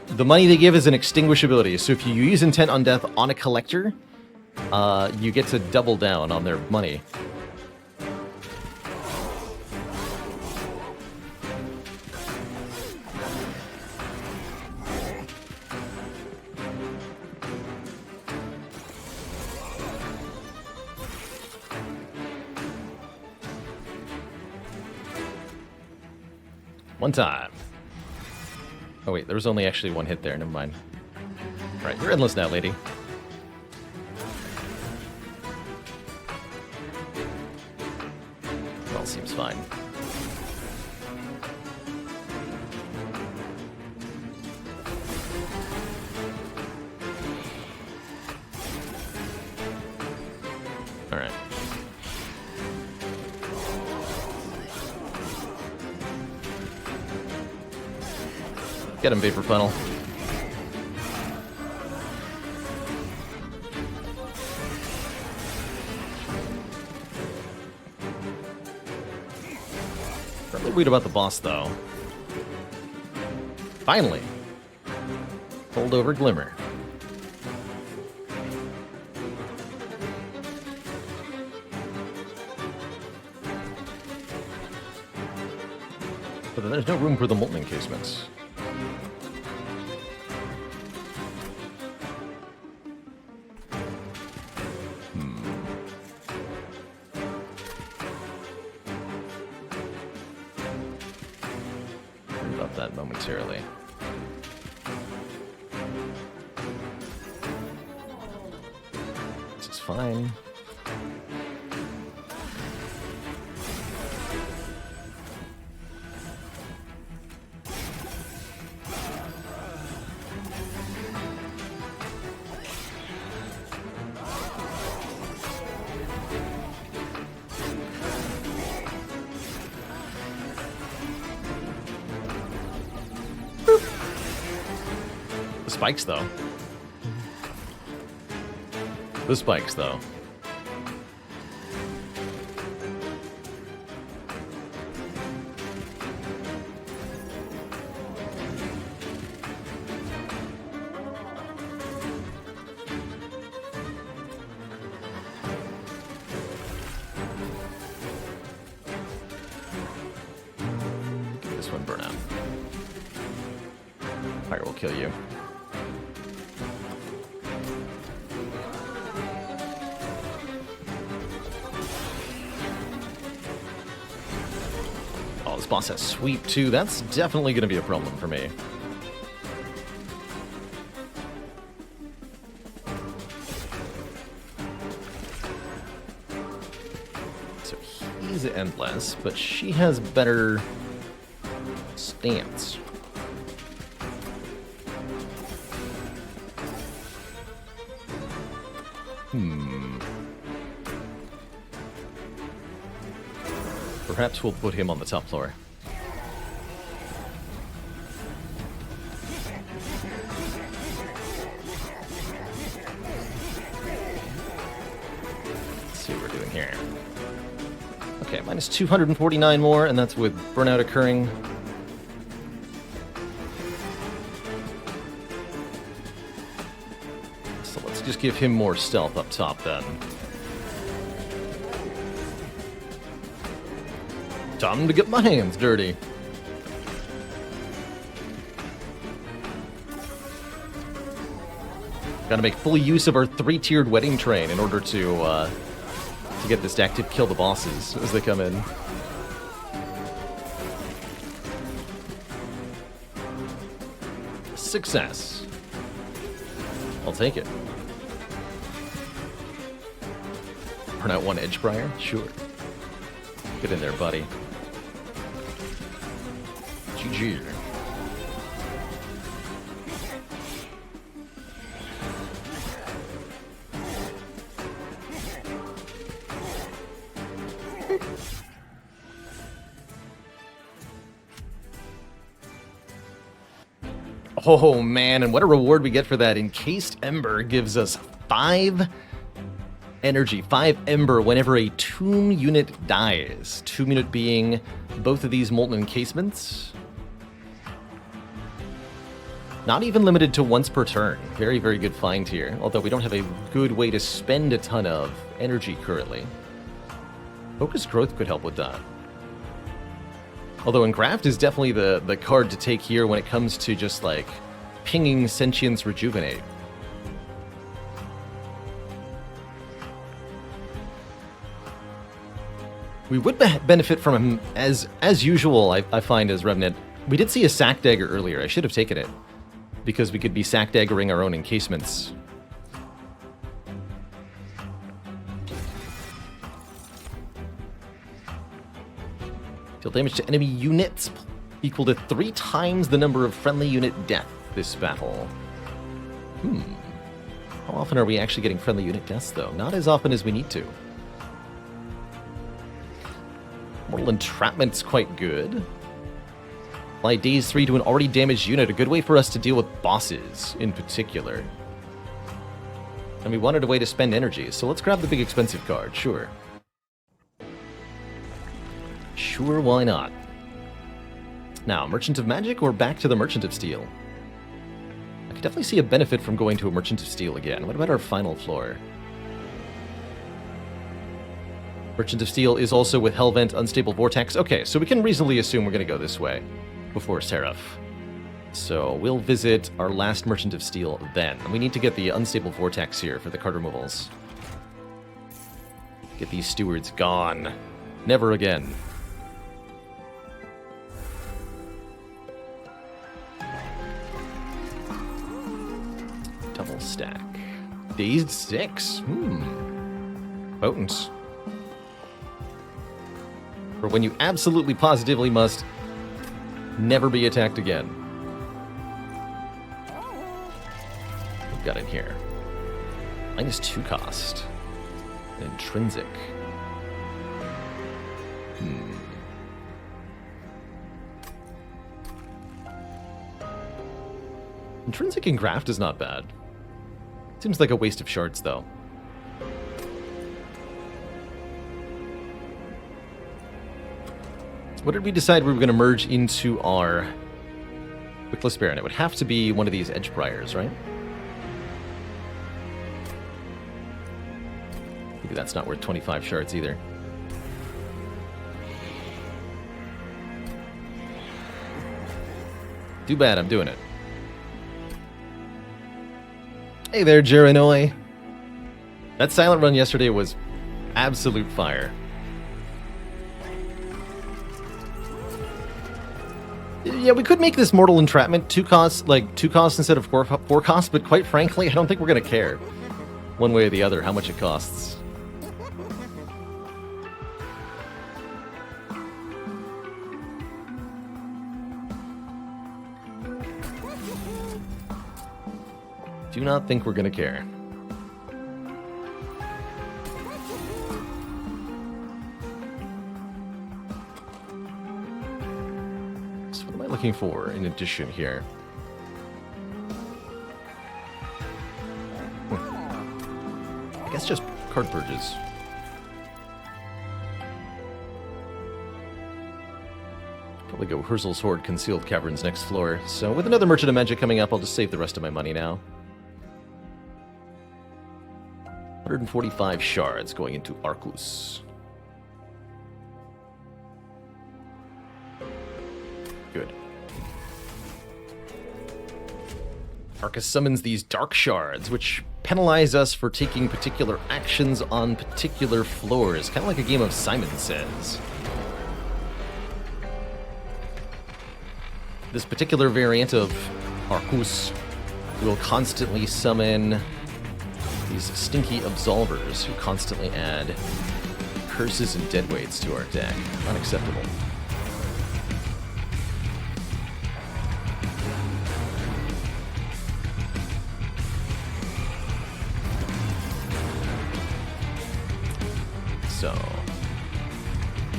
The money they give is an extinguish ability, so if you use Intent on Death on a collector, you get to double down on their money. One time. Oh wait, there was only actually one hit there, never mind. Alright, you're endless now, lady. All seems fine. Alright. Get him, Vapor Funnel. Really worried about the boss, though. Finally! Hold over Glimmer. But then there's no room for the Molten Encasements. That momentarily. This is fine. The spikes, though. The spikes, though. This one burn out. Fire will kill you. Oh, this boss has sweep too. That's definitely going to be a problem for me. So he's endless, but she has better stance. Perhaps we'll put him on the top floor. Let's see what we're doing here. Okay, minus 249 more, and that's with burnout occurring. So let's just give him more stealth up top then. Time to get my hands dirty. Gotta make full use of our 3-tiered wedding train in order to get this to active kill the bosses as they come in. Success. I'll take it. Burn out one Edgebriar? Sure. Get in there, buddy. GG. Oh man, and what a reward we get for that. Encased Ember gives us 5 energy, 5 Ember whenever a tomb unit dies. Tomb unit being both of these Molten Encasements. Not even limited to once per turn. Very, very good find here. Although we don't have a good way to spend a ton of energy currently. Focus Growth could help with that. Although Engraft is definitely the card to take here when it comes to just like pinging Sentience Rejuvenate. We would benefit from him, as usual, I find, as Revenant. We did see a Sack Dagger earlier. I should have taken it, because we could be Sack Daggering our own encasements. Deal damage to enemy units equal to 3 times the number of friendly unit death this battle. How often are we actually getting friendly unit deaths, though? Not as often as we need to. Mortal Entrapment's quite good. Apply Daze 3 to an already damaged unit, a good way for us to deal with bosses, in particular. And we wanted a way to spend energy, so let's grab the big expensive card, sure. Sure, why not? Now, Merchant of Magic or back to the Merchant of Steel? I could definitely see a benefit from going to a Merchant of Steel again. What about our final floor? Merchant of Steel is also with Hellvent, Unstable Vortex. Okay, so we can reasonably assume we're going to go this way before Seraph. So we'll visit our last Merchant of Steel then. We need to get the Unstable Vortex here for the card removals. Get these stewards gone. Never again. Double stack. Dazed 6. Potent. For when you absolutely positively must never be attacked again. We've got in here. -2 cost. Intrinsic. Intrinsic Engraft is not bad. Seems like a waste of shards, though. So what did we decide we were going to merge into our Wickless Baron? It would have to be one of these Edge Priors, right? Maybe that's not worth 25 shards either. Too bad I'm doing it. Hey there, Jerinoy. That silent run yesterday was absolute fire. Yeah, we could make this Mortal Entrapment 2 costs, like 2 costs instead of 4 costs, but quite frankly, I don't think we're going to care one way or the other how much it costs. Do not think we're going to care. So what am I looking for in addition here? I guess just card purges. Probably go Herzl's Horde Concealed Caverns next floor. So with another Merchant of Magic coming up, I'll just save the rest of my money now. 145 shards going into Arcus. Good. Arcus summons these dark shards, which penalize us for taking particular actions on particular floors, kind of like a game of Simon Says. This particular variant of Arcus will constantly summon these stinky absolvers who constantly add curses and deadweights to our deck. Unacceptable. So,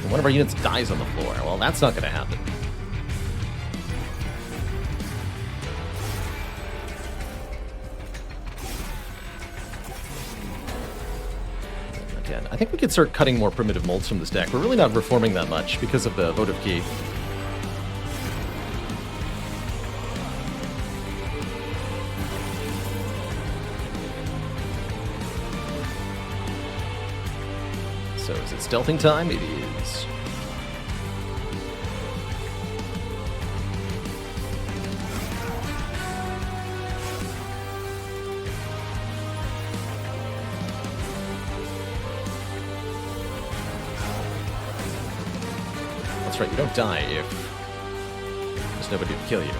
one of our units dies on the floor. Well, that's not going to happen. I think we could start cutting more primitive molds from this deck. We're really not reforming that much because of the Votive Key. So is it stealthing time? It is. Right, you don't die if there's nobody to kill you.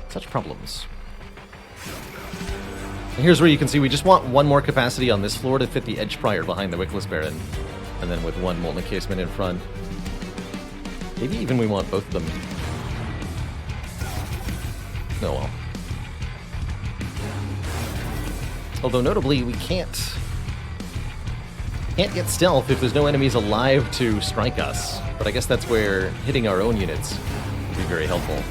Such problems. And here's where you can see we just want one more capacity on this floor to fit the Edge Prior behind the Wickless Baron. And then with one Molten Encasement in front. Maybe even we want both of them. Oh well. Although notably, we can't get stealth if there's no enemies alive to strike us. But I guess that's where hitting our own units would be very helpful.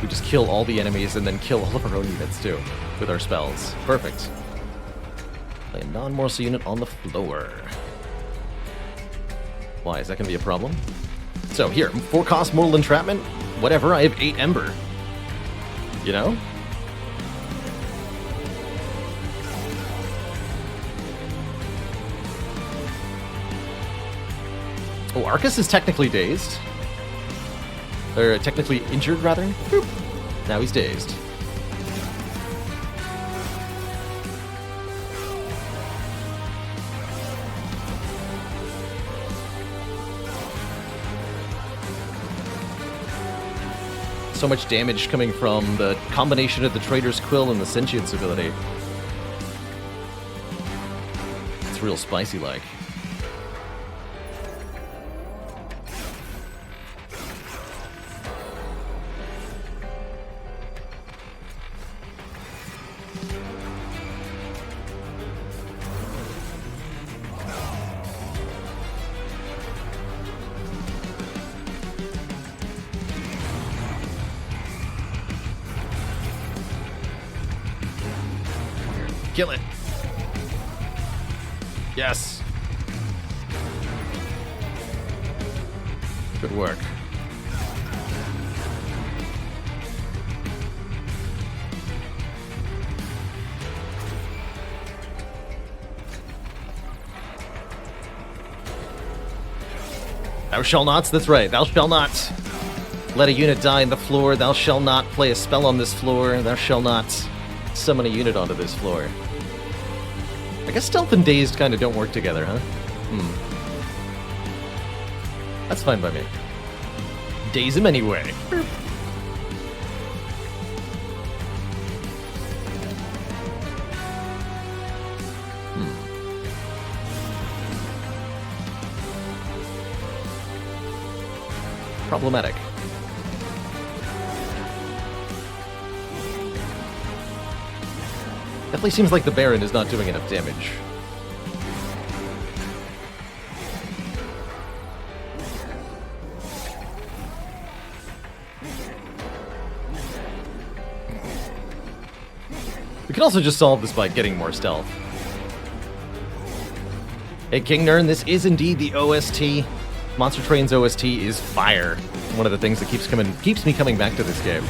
We just kill all the enemies and then kill all of our own units too with our spells. Perfect. Play a non-morsel unit on the floor. Why, is that going to be a problem? So here, 4 cost Mortal Entrapment, whatever, I have 8 Ember. You know? Oh, Arcus is technically dazed. Or technically injured, rather. Boop. Now he's dazed. So much damage coming from the combination of the Trader's Quill and the Sentience ability. It's real spicy-like. Kill it. Yes. Good work. Thou shalt not, that's right, thou shalt not let a unit die in the floor, thou shalt not play a spell on this floor, thou shalt not summon a unit onto this floor. I guess stealth and dazed kind of don't work together, huh? That's fine by me. Daze him anyway. Problematic. Definitely seems like the Baron is not doing enough damage. We can also just solve this by getting more stealth. Hey, King Nern, this is indeed the OST. Monster Train's OST is fire. One of the things that keeps me coming back to this game.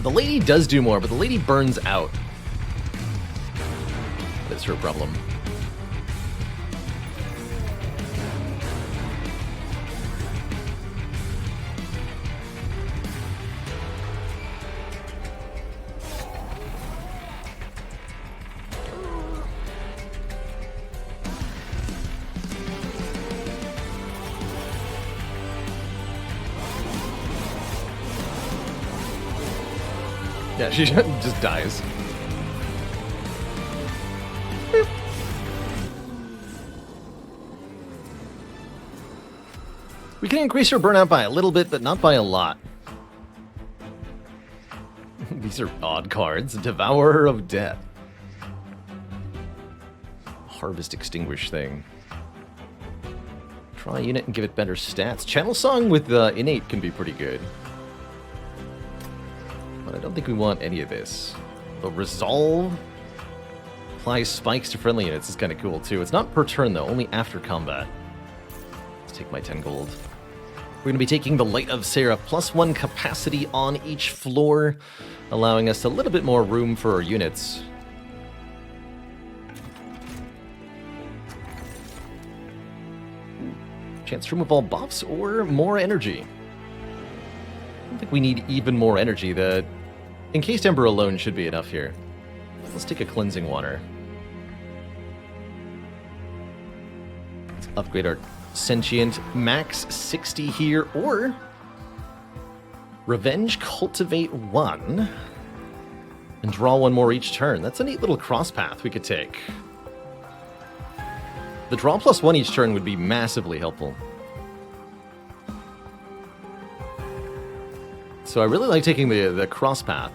The lady does do more, but the lady burns out. That's her problem. Yeah, she just dies. We can increase her burnout by a little bit, but not by a lot. These are odd cards. Devourer of Death. Harvest Extinguish thing. Try a unit and give it better stats. Channel Song with Innate can be pretty good. But I don't think we want any of this. The Resolve applies spikes to friendly units is kind of cool too. It's not per turn though, only after combat. Let's take my 10 gold. We're going to be taking the Light of Seraph, +1 capacity on each floor, allowing us a little bit more room for our units. Chance to remove all buffs or more energy. I don't think we need even more energy. The Encased Ember alone should be enough here. Let's take a Cleansing Water. Let's upgrade our Sentient. Max 60 here, or Revenge Cultivate 1 and draw one more each turn. That's a neat little cross path we could take. The draw +1 each turn would be massively helpful. So I really like taking the cross path.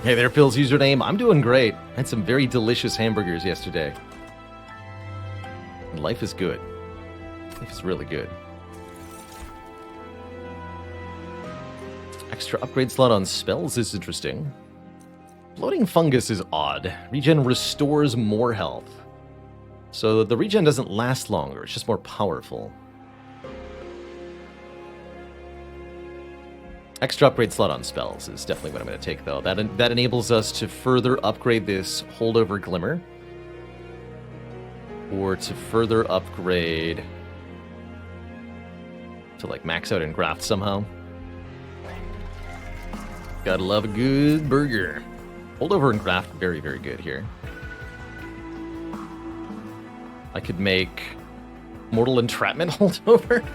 Hey there, Phil's username. I'm doing great. I had some very delicious hamburgers yesterday. And life is good. Life is really good. Extra upgrade slot on spells is interesting. Floating Fungus is odd. Regen restores more health. So the regen doesn't last longer, it's just more powerful. Extra upgrade slot on spells is definitely what I'm going to take, though. That enables us to further upgrade this Holdover Glimmer. Or to further upgrade... to, like, max out and graft somehow. Gotta love a good burger. Holdover and graft, very, very good here. I could make Mortal Entrapment Holdover.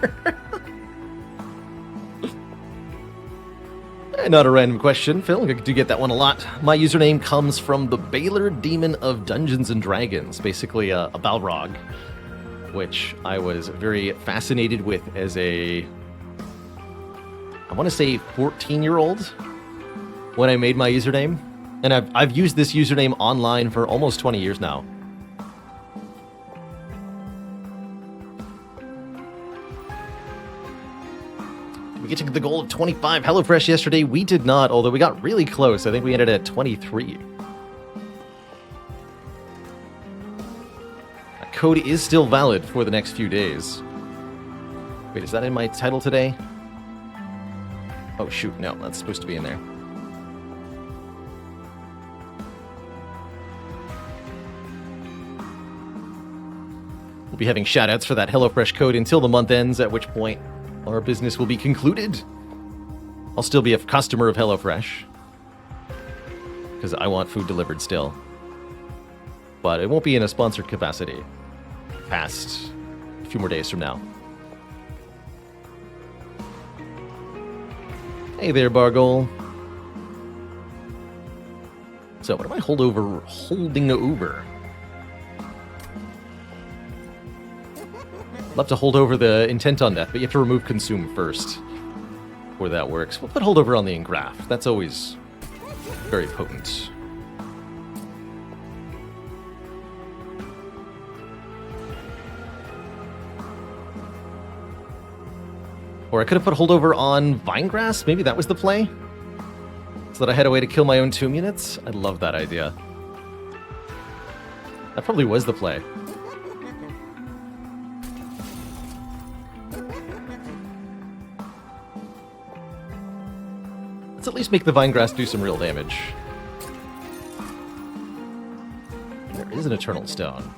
Not a random question, Phil. I do get that one a lot. My username comes from the Baalorlord Demon of Dungeons and Dragons, basically a Balrog. which I was very fascinated with as a, I want to say 14-year-old when I made my username. And I've used this username online for almost 20 years now. We get to the goal of 25 HelloFresh yesterday. We did not, although we got really close. I think we ended at 23. That code is still valid for the next few days. Wait, is that in my title today? Oh, shoot. No, that's supposed to be in there. We'll be having shoutouts for that HelloFresh code until the month ends, at which point our business will be concluded. I'll still be a customer of HelloFresh, because I want food delivered still. But it won't be in a sponsored capacity past a few more days from now. Hey there, Bargol. So, what am I holding over? Love to hold over the intent on death, but you have to remove consume first before that works. We'll put holdover on the engraft. That's always very potent. Or I could have put holdover on Vinegrass. Maybe that was the play? So that I had a way to kill my own tomb units? I love that idea. That probably was the play. Let's at least make the Vinegrass do some real damage. There is an Eternal Stone.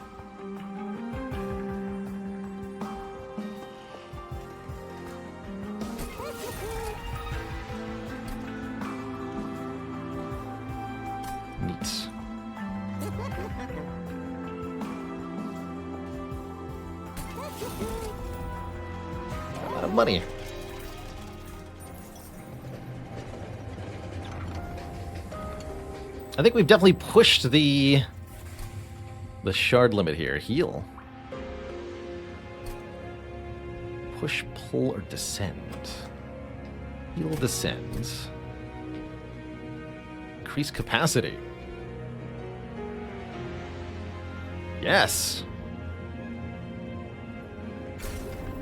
Neat. A lot of money. I think we've definitely pushed the shard limit here. Heal. Push, pull, or descend. Heal, descend. Increase capacity. Yes.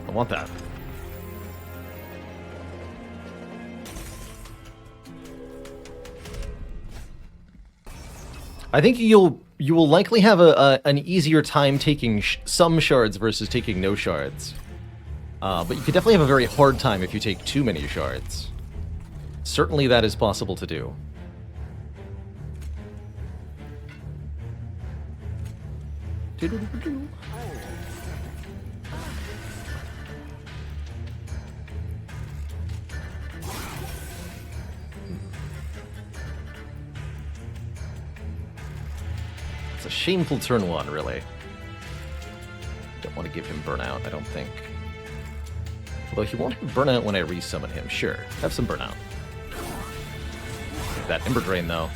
I want that. I think you will likely have an easier time taking some shards versus taking no shards. But you could definitely have a very hard time if you take too many shards. Certainly that is possible to do. It's a shameful turn one, really. Don't want to give him burnout, I don't think. Although he won't have burnout when I resummon him. Sure, have some burnout. That Ember Drain, though.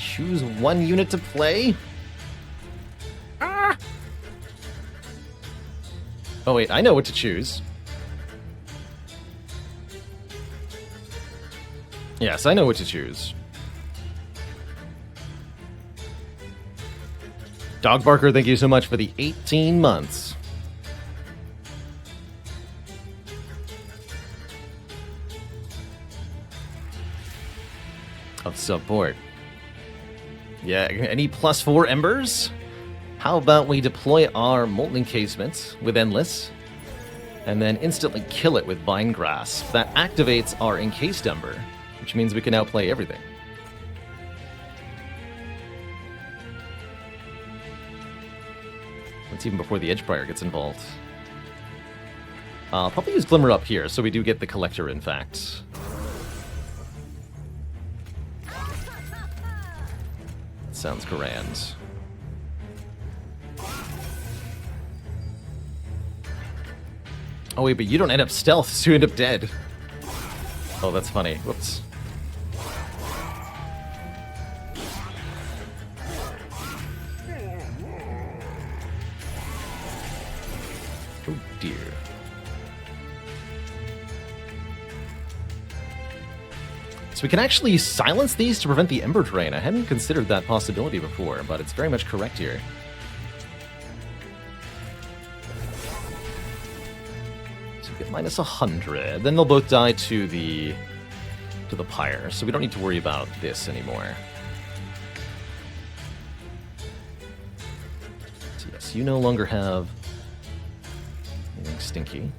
Choose one unit to play? Ah! Oh wait, I know what to choose. Yes, I know what to choose. Dog Barker, thank you so much for the 18 months. Of support. Yeah, any +4 embers? How about we deploy our Molten Encasements with Endless, and then instantly kill it with Vine Grasp. That activates our Encased Ember, which means we can outplay everything. That's even before the Edgebriar gets involved. I'll probably use Glimmer up here, so we do get the Collector, in fact. Sounds grand. Oh wait, but you don't end up stealth, so you end up dead. Oh, that's funny. Whoops. Oh dear. So we can actually silence these to prevent the Ember Drain. I hadn't considered that possibility before, but it's very much correct here. So we get minus 100. Then they'll both die to the pyre, so we don't need to worry about this anymore. So yes, you no longer have anything stinky.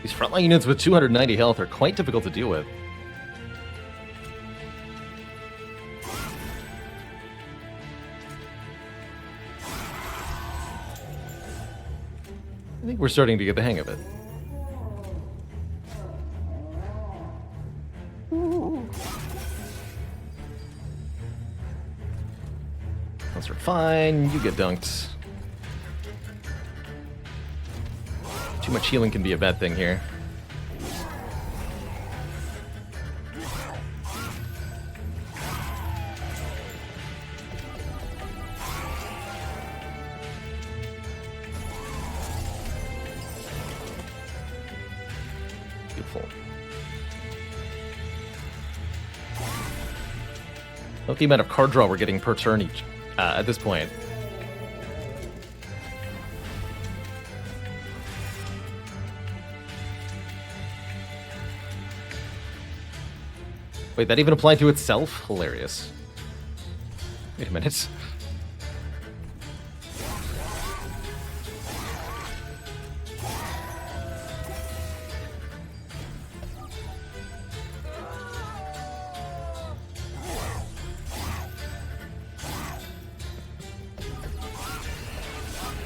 These frontline units with 290 health are quite difficult to deal with. I think we're starting to get the hang of it. Those are fine. You get dunked. Too much healing can be a bad thing here. Beautiful. Note the amount of card draw we're getting per turn each at this point. Wait, that even applied to itself? Hilarious. Wait a minute.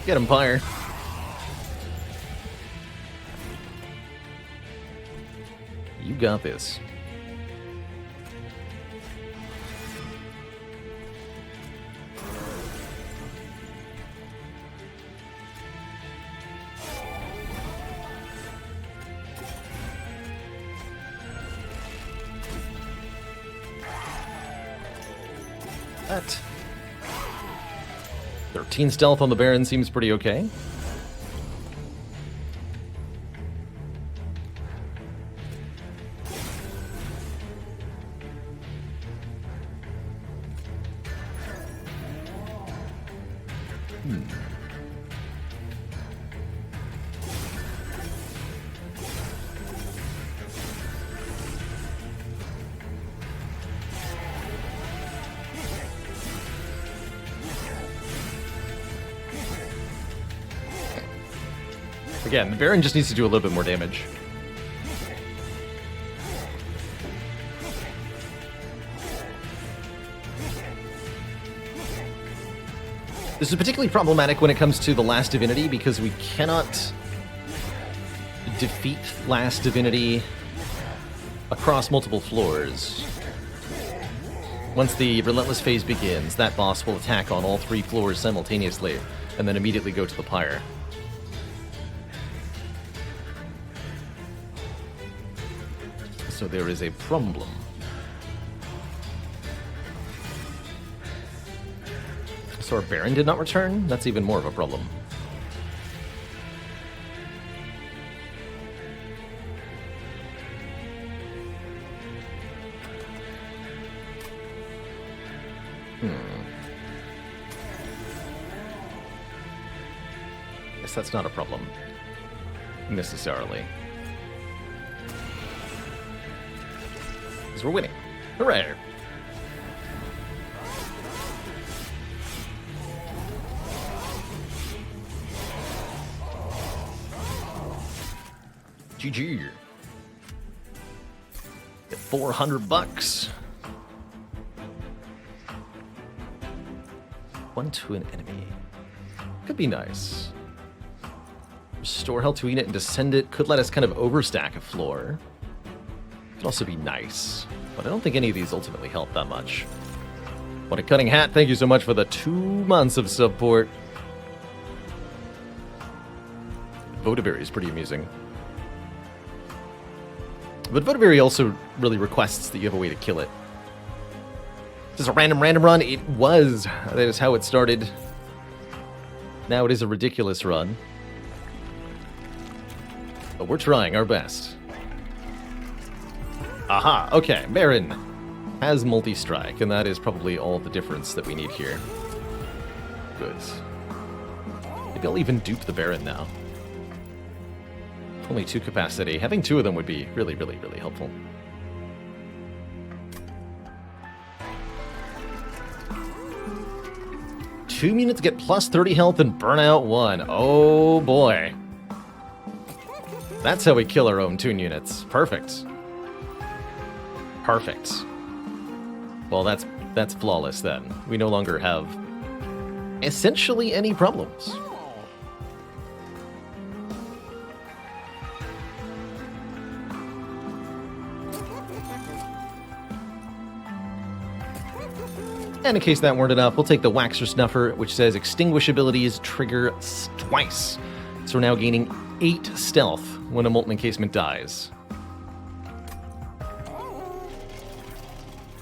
Get him, Pyre. You got this. That 13 stealth on the Baron seems pretty okay. Again, the Baron just needs to do a little bit more damage. This is particularly problematic when it comes to the Last Divinity, because we cannot defeat Last Divinity across multiple floors. Once the Relentless phase begins, that boss will attack on all 3 floors simultaneously, and then immediately go to the pyre. So there is a problem. So our Baron did not return? That's even more of a problem. Guess that's not a problem. Necessarily. Because we're winning. Hooray! GG. Get $400. 1 to an enemy. Could be nice. Restore health to unit and descend it. Could let us kind of overstack a floor. Could also be nice. But I don't think any of these ultimately help that much. What a cutting hat. Thank you so much for the 2 months of support. Votiberry is pretty amusing. But Votiberry also really requests that you have a way to kill it. Is this a random run? It was. That is how it started. Now it is a ridiculous run. But we're trying our best. Aha, okay. Baron has multi-strike, and that is probably all the difference that we need here. Good. Maybe I'll even dupe the Baron now. Only 2 capacity. Having 2 of them would be really, really, really helpful. Two units get plus 30 health and burn out 1. Oh boy. That's how we kill our own toon units. Perfect. Perfect. Well, that's flawless then. We no longer have essentially any problems. And in case that weren't enough, we'll take the Waxer Snuffer, which says extinguish abilities trigger twice. So we're now gaining 8 stealth when a Molten Encasement dies.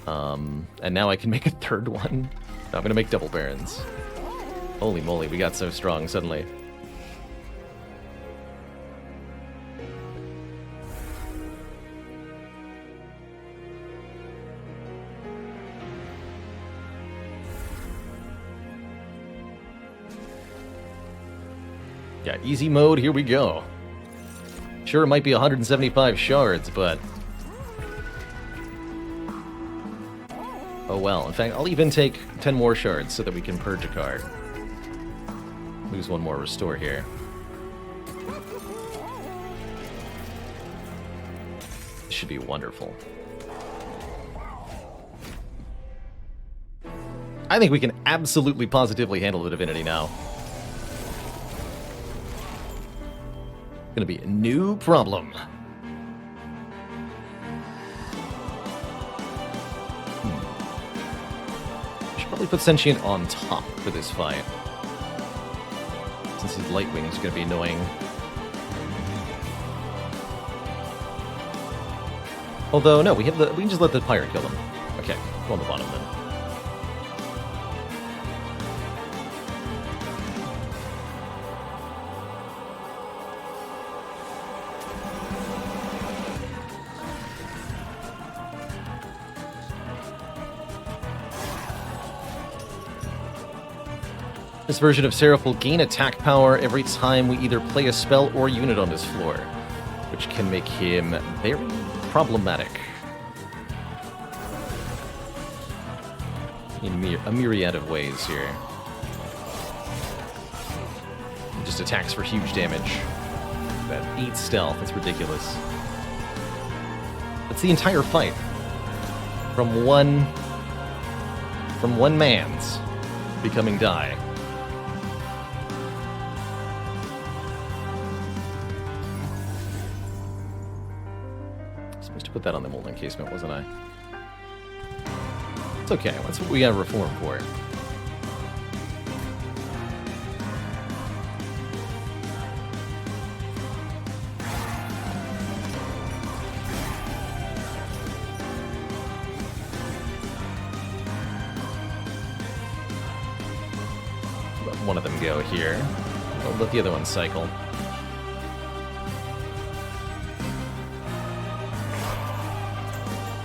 And now I can make a 3rd one. No, I'm gonna make double Barons. Holy moly, we got so strong suddenly. Yeah, easy mode, here we go. Sure, it might be 175 shards, but... oh well. In fact, I'll even take 10 more shards so that we can purge a card. Lose 1 more restore here. This should be wonderful. I think we can absolutely positively handle the Divinity now. Gonna be a new problem. Should probably put Sentient on top for this fight, since his Light Wing's gonna be annoying. Although no, we can just let the Pirate kill them. Okay, go on the bottom then. This version of Seraph will gain attack power every time we either play a spell or unit on this floor, which can make him very problematic in a myriad of ways here. He just attacks for huge damage. That 8 stealth, that's ridiculous. That's the entire fight. From one man's becoming die. Put that on the Molten Encasement, wasn't I? It's okay, that's what we gotta reform for. Let one of them go here. We'll let the other one cycle.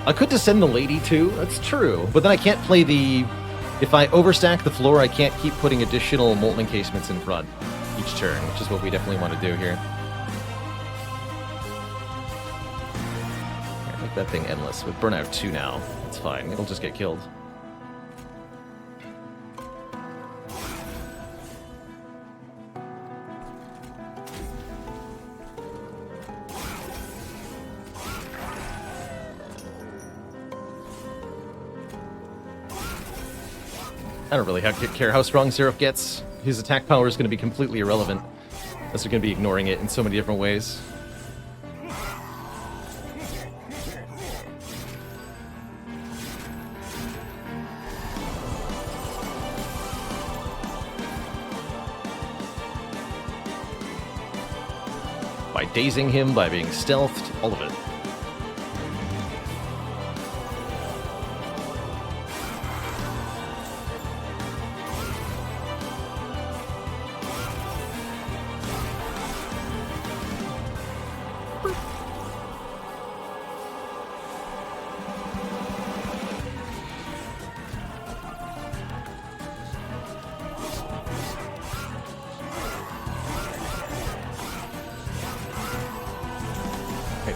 I could descend the lady too, that's true, but then I can't play the... if I overstack the floor, I can't keep putting additional Molten Encasements in front each turn, which is what we definitely want to do here. Right, make that thing endless. With Burnout 2 now, it's fine, it'll just get killed. I don't really care how strong Seraph gets. His attack power is going to be completely irrelevant, unless you're going to be ignoring it in so many different ways. By dazing him, by being stealthed, all of it.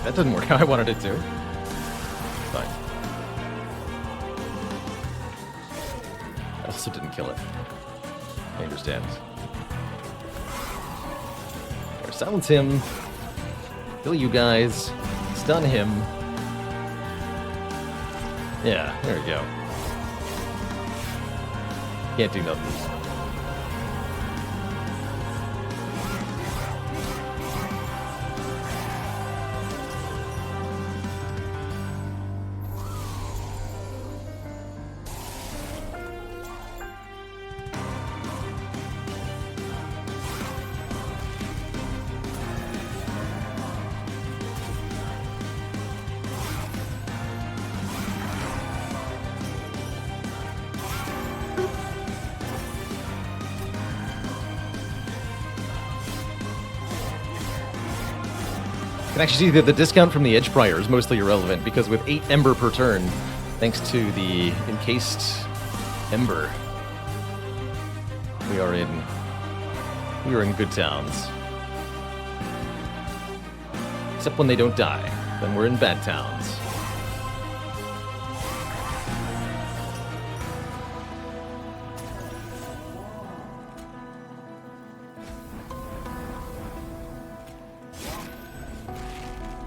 That didn't work how I wanted it to. Fine. I also didn't kill it. I understand. Or silence him. Kill you guys. Stun him. Yeah, there we go. Can't do nothing. You can actually see that the discount from the Edge Prior is mostly irrelevant, because with 8 Ember per turn, thanks to the encased Ember, we are in good towns. Except when they don't die, then we're in bad towns.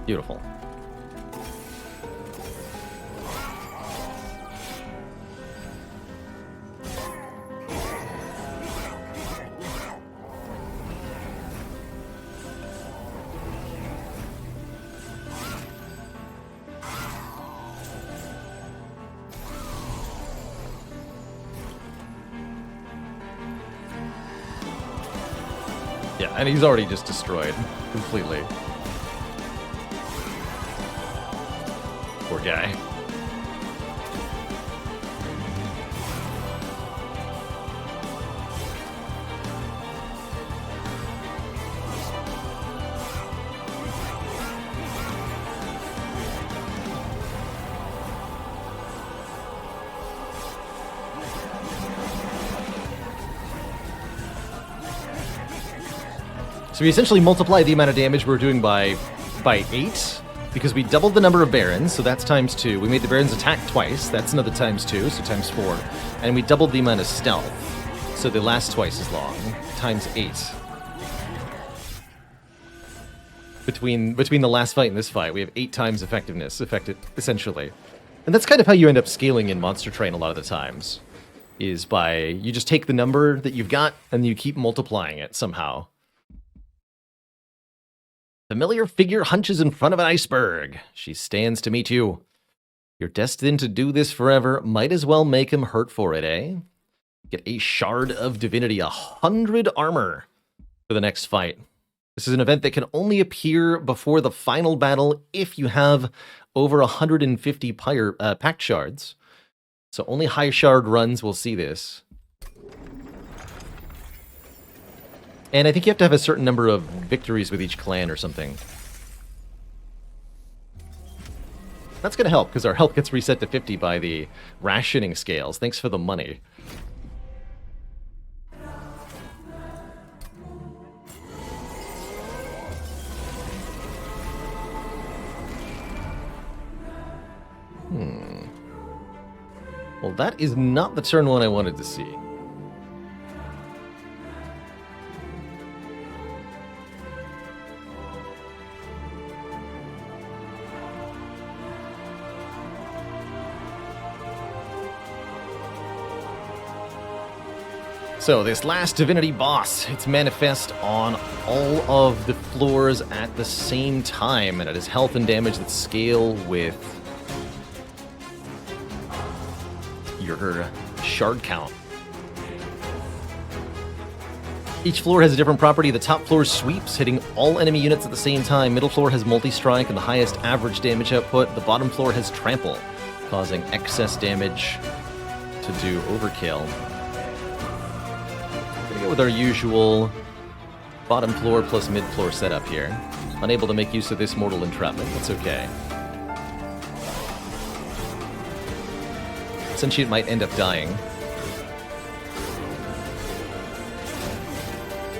Beautiful. Yeah, and he's already just destroyed completely. Poor guy. So we essentially multiply the amount of damage we're doing by 8, because we doubled the number of Barons, so that's times 2. We made the Barons attack twice, that's another times 2, so times 4. And we doubled the amount of stealth, so they last twice as long, times 8. Between the last fight and this fight, we have 8 times effectiveness, essentially. And that's kind of how you end up scaling in Monster Train a lot of the times, is by, you just take the number that you've got, and you keep multiplying it somehow. Familiar figure hunches in front of an iceberg. She stands to meet you. You're destined to do this forever. Might as well make him hurt for it, eh? Get a Shard of Divinity, 100 armor for the next fight. This is an event that can only appear before the final battle if you have over 150 Pact Shards. So only high shard runs will see this. And I think you have to have a certain number of victories with each clan or something. That's going to help, because our health gets reset to 50 by the rationing scales. Thanks for the money. Well, that is not the turn one I wanted to see. So this last divinity boss, it's manifest on all of the floors at the same time, and it has health and damage that scale with your shard count. Each floor has a different property. The top floor sweeps, hitting all enemy units at the same time. Middle floor has multi-strike and the highest average damage output. The bottom floor has trample, causing excess damage to do overkill. We're gonna go with our usual bottom floor plus mid floor setup here. Unable to make use of this mortal entrapment. That's okay. Sentient might end up dying.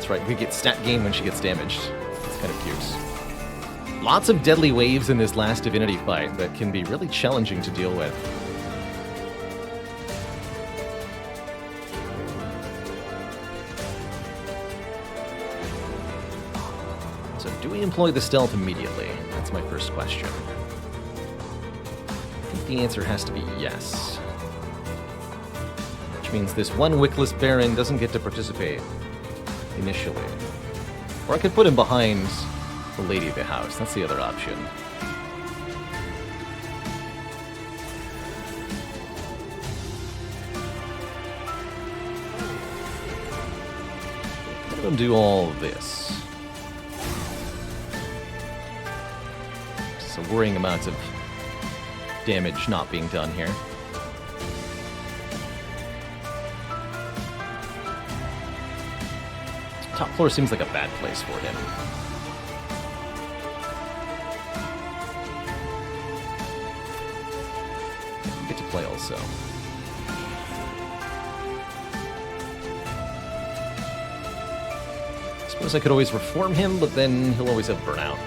Right, we get stat gain when she gets damaged. It's kind of cute. Lots of deadly waves in this last divinity fight that can be really challenging to deal with. So do we employ the stealth immediately? That's my first question. I think the answer has to be yes. Which means this one wickless baron doesn't get to participate initially. Or I could put him behind the lady of the house. That's the other option. Let him do all this. Just a worrying amount of damage not being done here. Top floor seems like a bad place for him. Get to play also. I suppose I could always reform him, but then he'll always have burnout.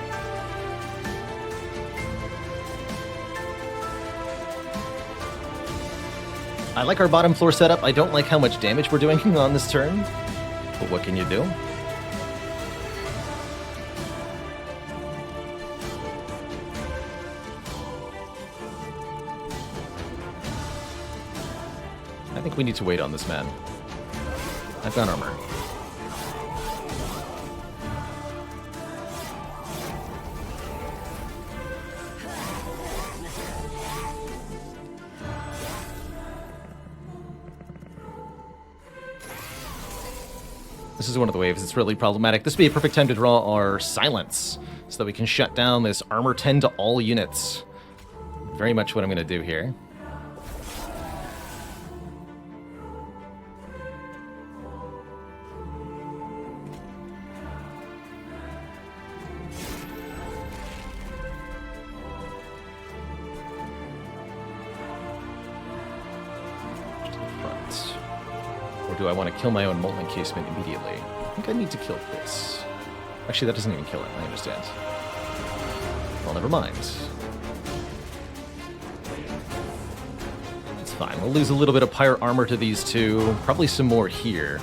I like our bottom floor setup. I don't like how much damage we're doing on this turn. But what can you do? I think we need to wait on this man. I've got armor. This is one of the waves that's really problematic. This would be a perfect time to draw our silence so that we can shut down this armor 10 to all units. Very much what I'm going to do here. Do I want to kill my own Molten Encasement immediately? I think I need to kill this. Actually, that doesn't even kill it, I understand. Well, never mind. It's fine. We'll lose a little bit of Pyre Armor to these two. Probably some more here.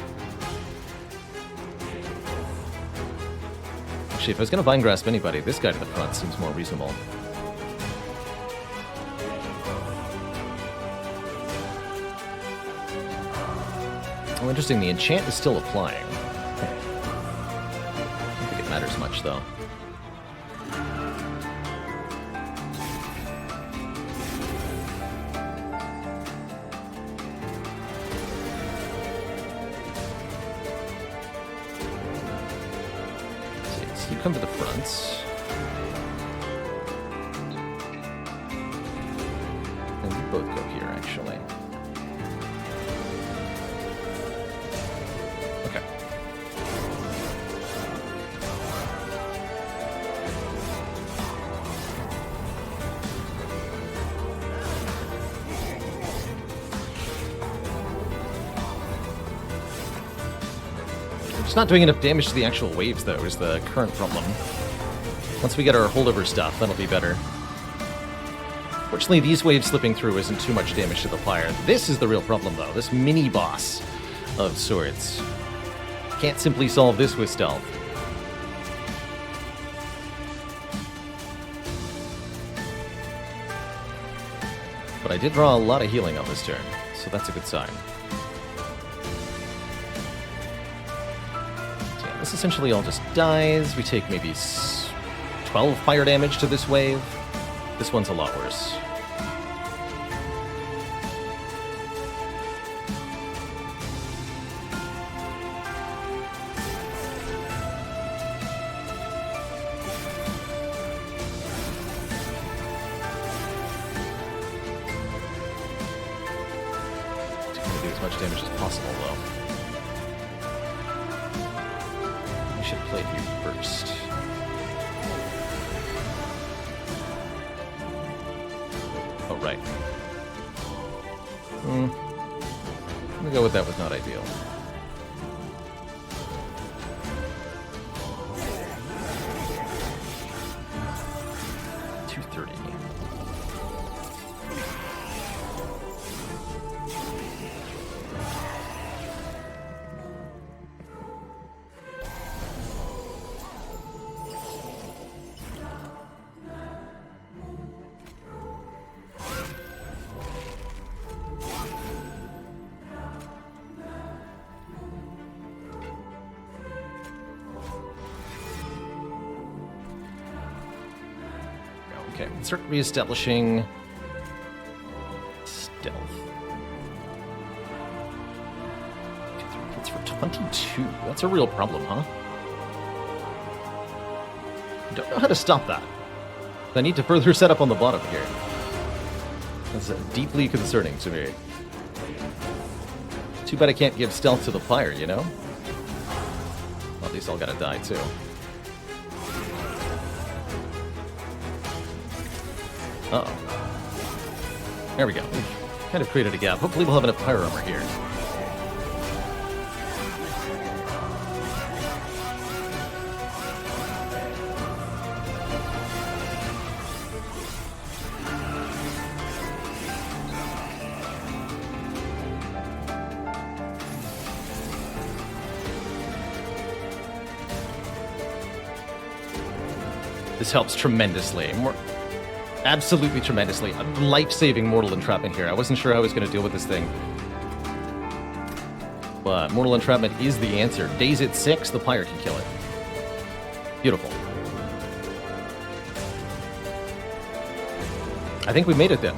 Actually, if I was going to Vine Grasp anybody, this guy to the front seems more reasonable. Oh, interesting. The enchant is still applying. I don't think it matters much, though. So you come to the front. And we both go here, actually. It's not doing enough damage to the actual waves, though, is the current problem. Once we get our holdover stuff, that'll be better. Fortunately, these waves slipping through isn't too much damage to the fire. This is the real problem, though. This mini-boss of sorts. Can't simply solve this with stealth. But I did draw a lot of healing on this turn, so that's a good sign. this essentially all just dies. We take maybe 12 fire damage to this wave. This one's a lot worse. As much damage as possible, though. We should play you first. Oh, right. I'm gonna go with that was not ideal. Okay, start reestablishing stealth. Hits for 22. That's a real problem, huh? Don't know how to stop that. I need to further set up on the bottom here. That's deeply concerning to me. Too bad I can't give stealth to the fire, you know? Well, these all gotta die, too. Uh-oh. There we go. We've kind of created a gap. Hopefully we'll have enough fire armor here. This helps tremendously. Absolutely tremendously. Life-saving Mortal Entrapment here. I wasn't sure how I was going to deal with this thing. But Mortal Entrapment is the answer. Daze it 6, the Pyre can kill it. Beautiful. I think we made it then.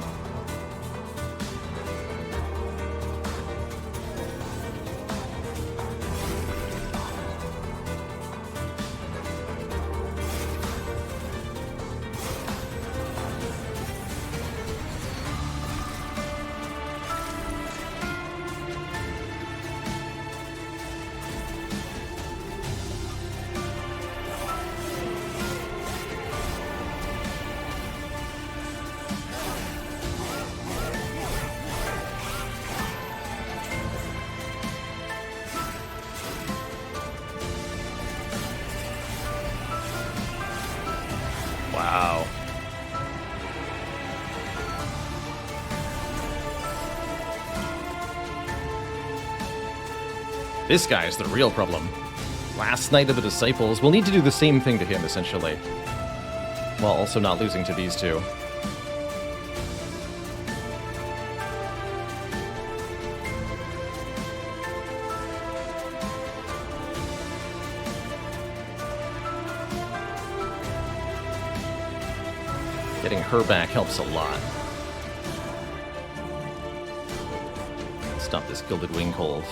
Wow. This guy is the real problem. Last Night of the Disciples. We'll need to do the same thing to him, essentially. While also not losing to these two. Getting her back helps a lot. Stop this Gilded Wing Cold.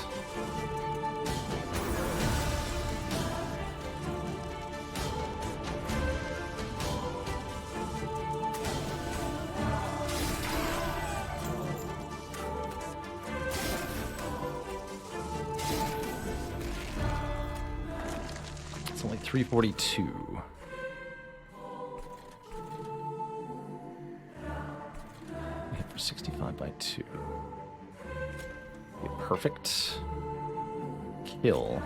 It's only 342. Hit for 65 by 2. Be perfect. Kill.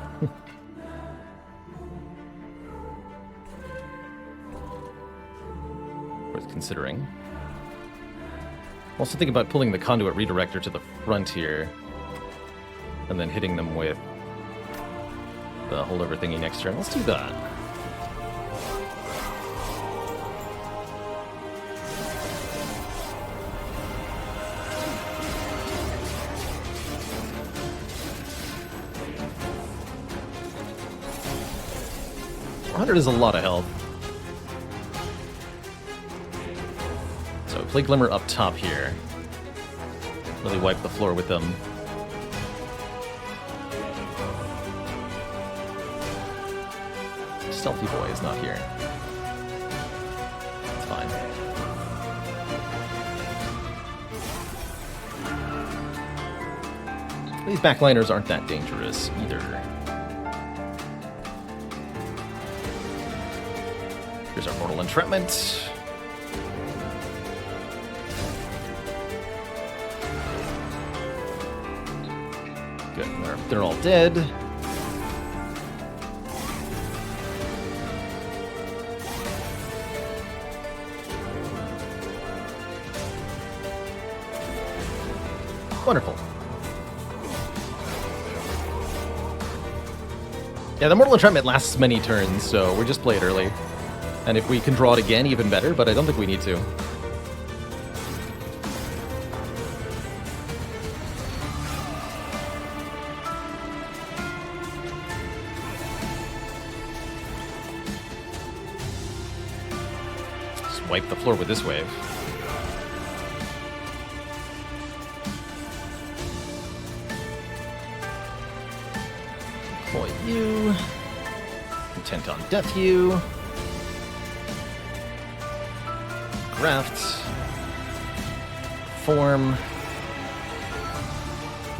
Worth considering. Also think about pulling the Conduit Redirector to the front here. And then hitting them with the holdover thingy next turn. Let's do that. 100 is a lot of health. So Plague Glimmer up top here. Really wipe the floor with them. Stealthy Boy is not here. It's fine. These backliners aren't that dangerous either. Here's our Mortal Entrapment. Good, they're all dead. Wonderful. Yeah, the Mortal Entrapment lasts many turns, so we just play it early. And if we can draw it again, even better, but I don't think we need to. Just wipe the floor with this wave. Deploy you. Intent on death you. Graft. Form.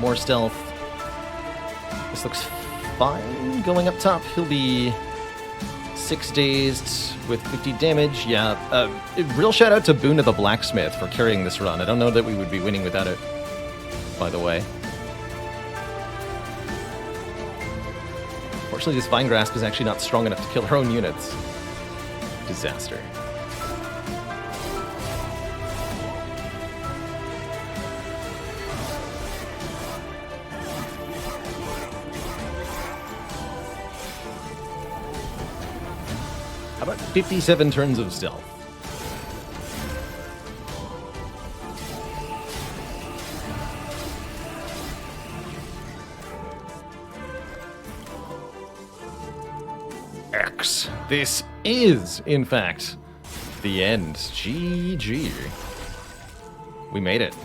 More stealth. This looks fine. Going up top, he'll be 6 dazed with 50 damage. Yeah, real shout out to Boone of the Blacksmith for carrying this run. I don't know that we would be winning without it, by the way. Unfortunately, this Vine Grasp is actually not strong enough to kill our own units. Disaster. How about 57 turns of stealth? X. This is, in fact, the end. GG. We made it.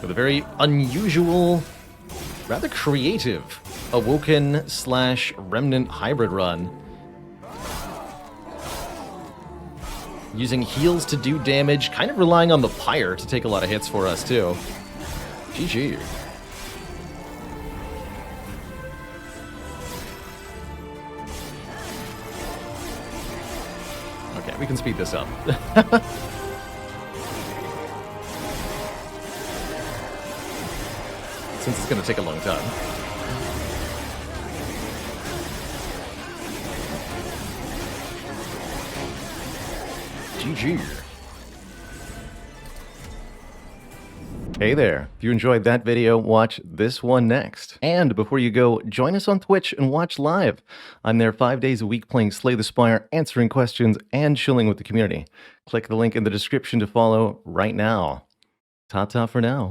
With a very unusual, rather creative, Awoken/Remnant hybrid run. Using heals to do damage, kind of relying on the Pyre to take a lot of hits for us, too. GG. Okay, we can speed this up. Since it's going to take a long time. GG. Hey there, if you enjoyed that video, watch this one next. And before you go, join us on Twitch and watch live. I'm there 5 days a week playing Slay the Spire, answering questions, and chilling with the community. Click the link in the description to follow right now. Ta-ta for now.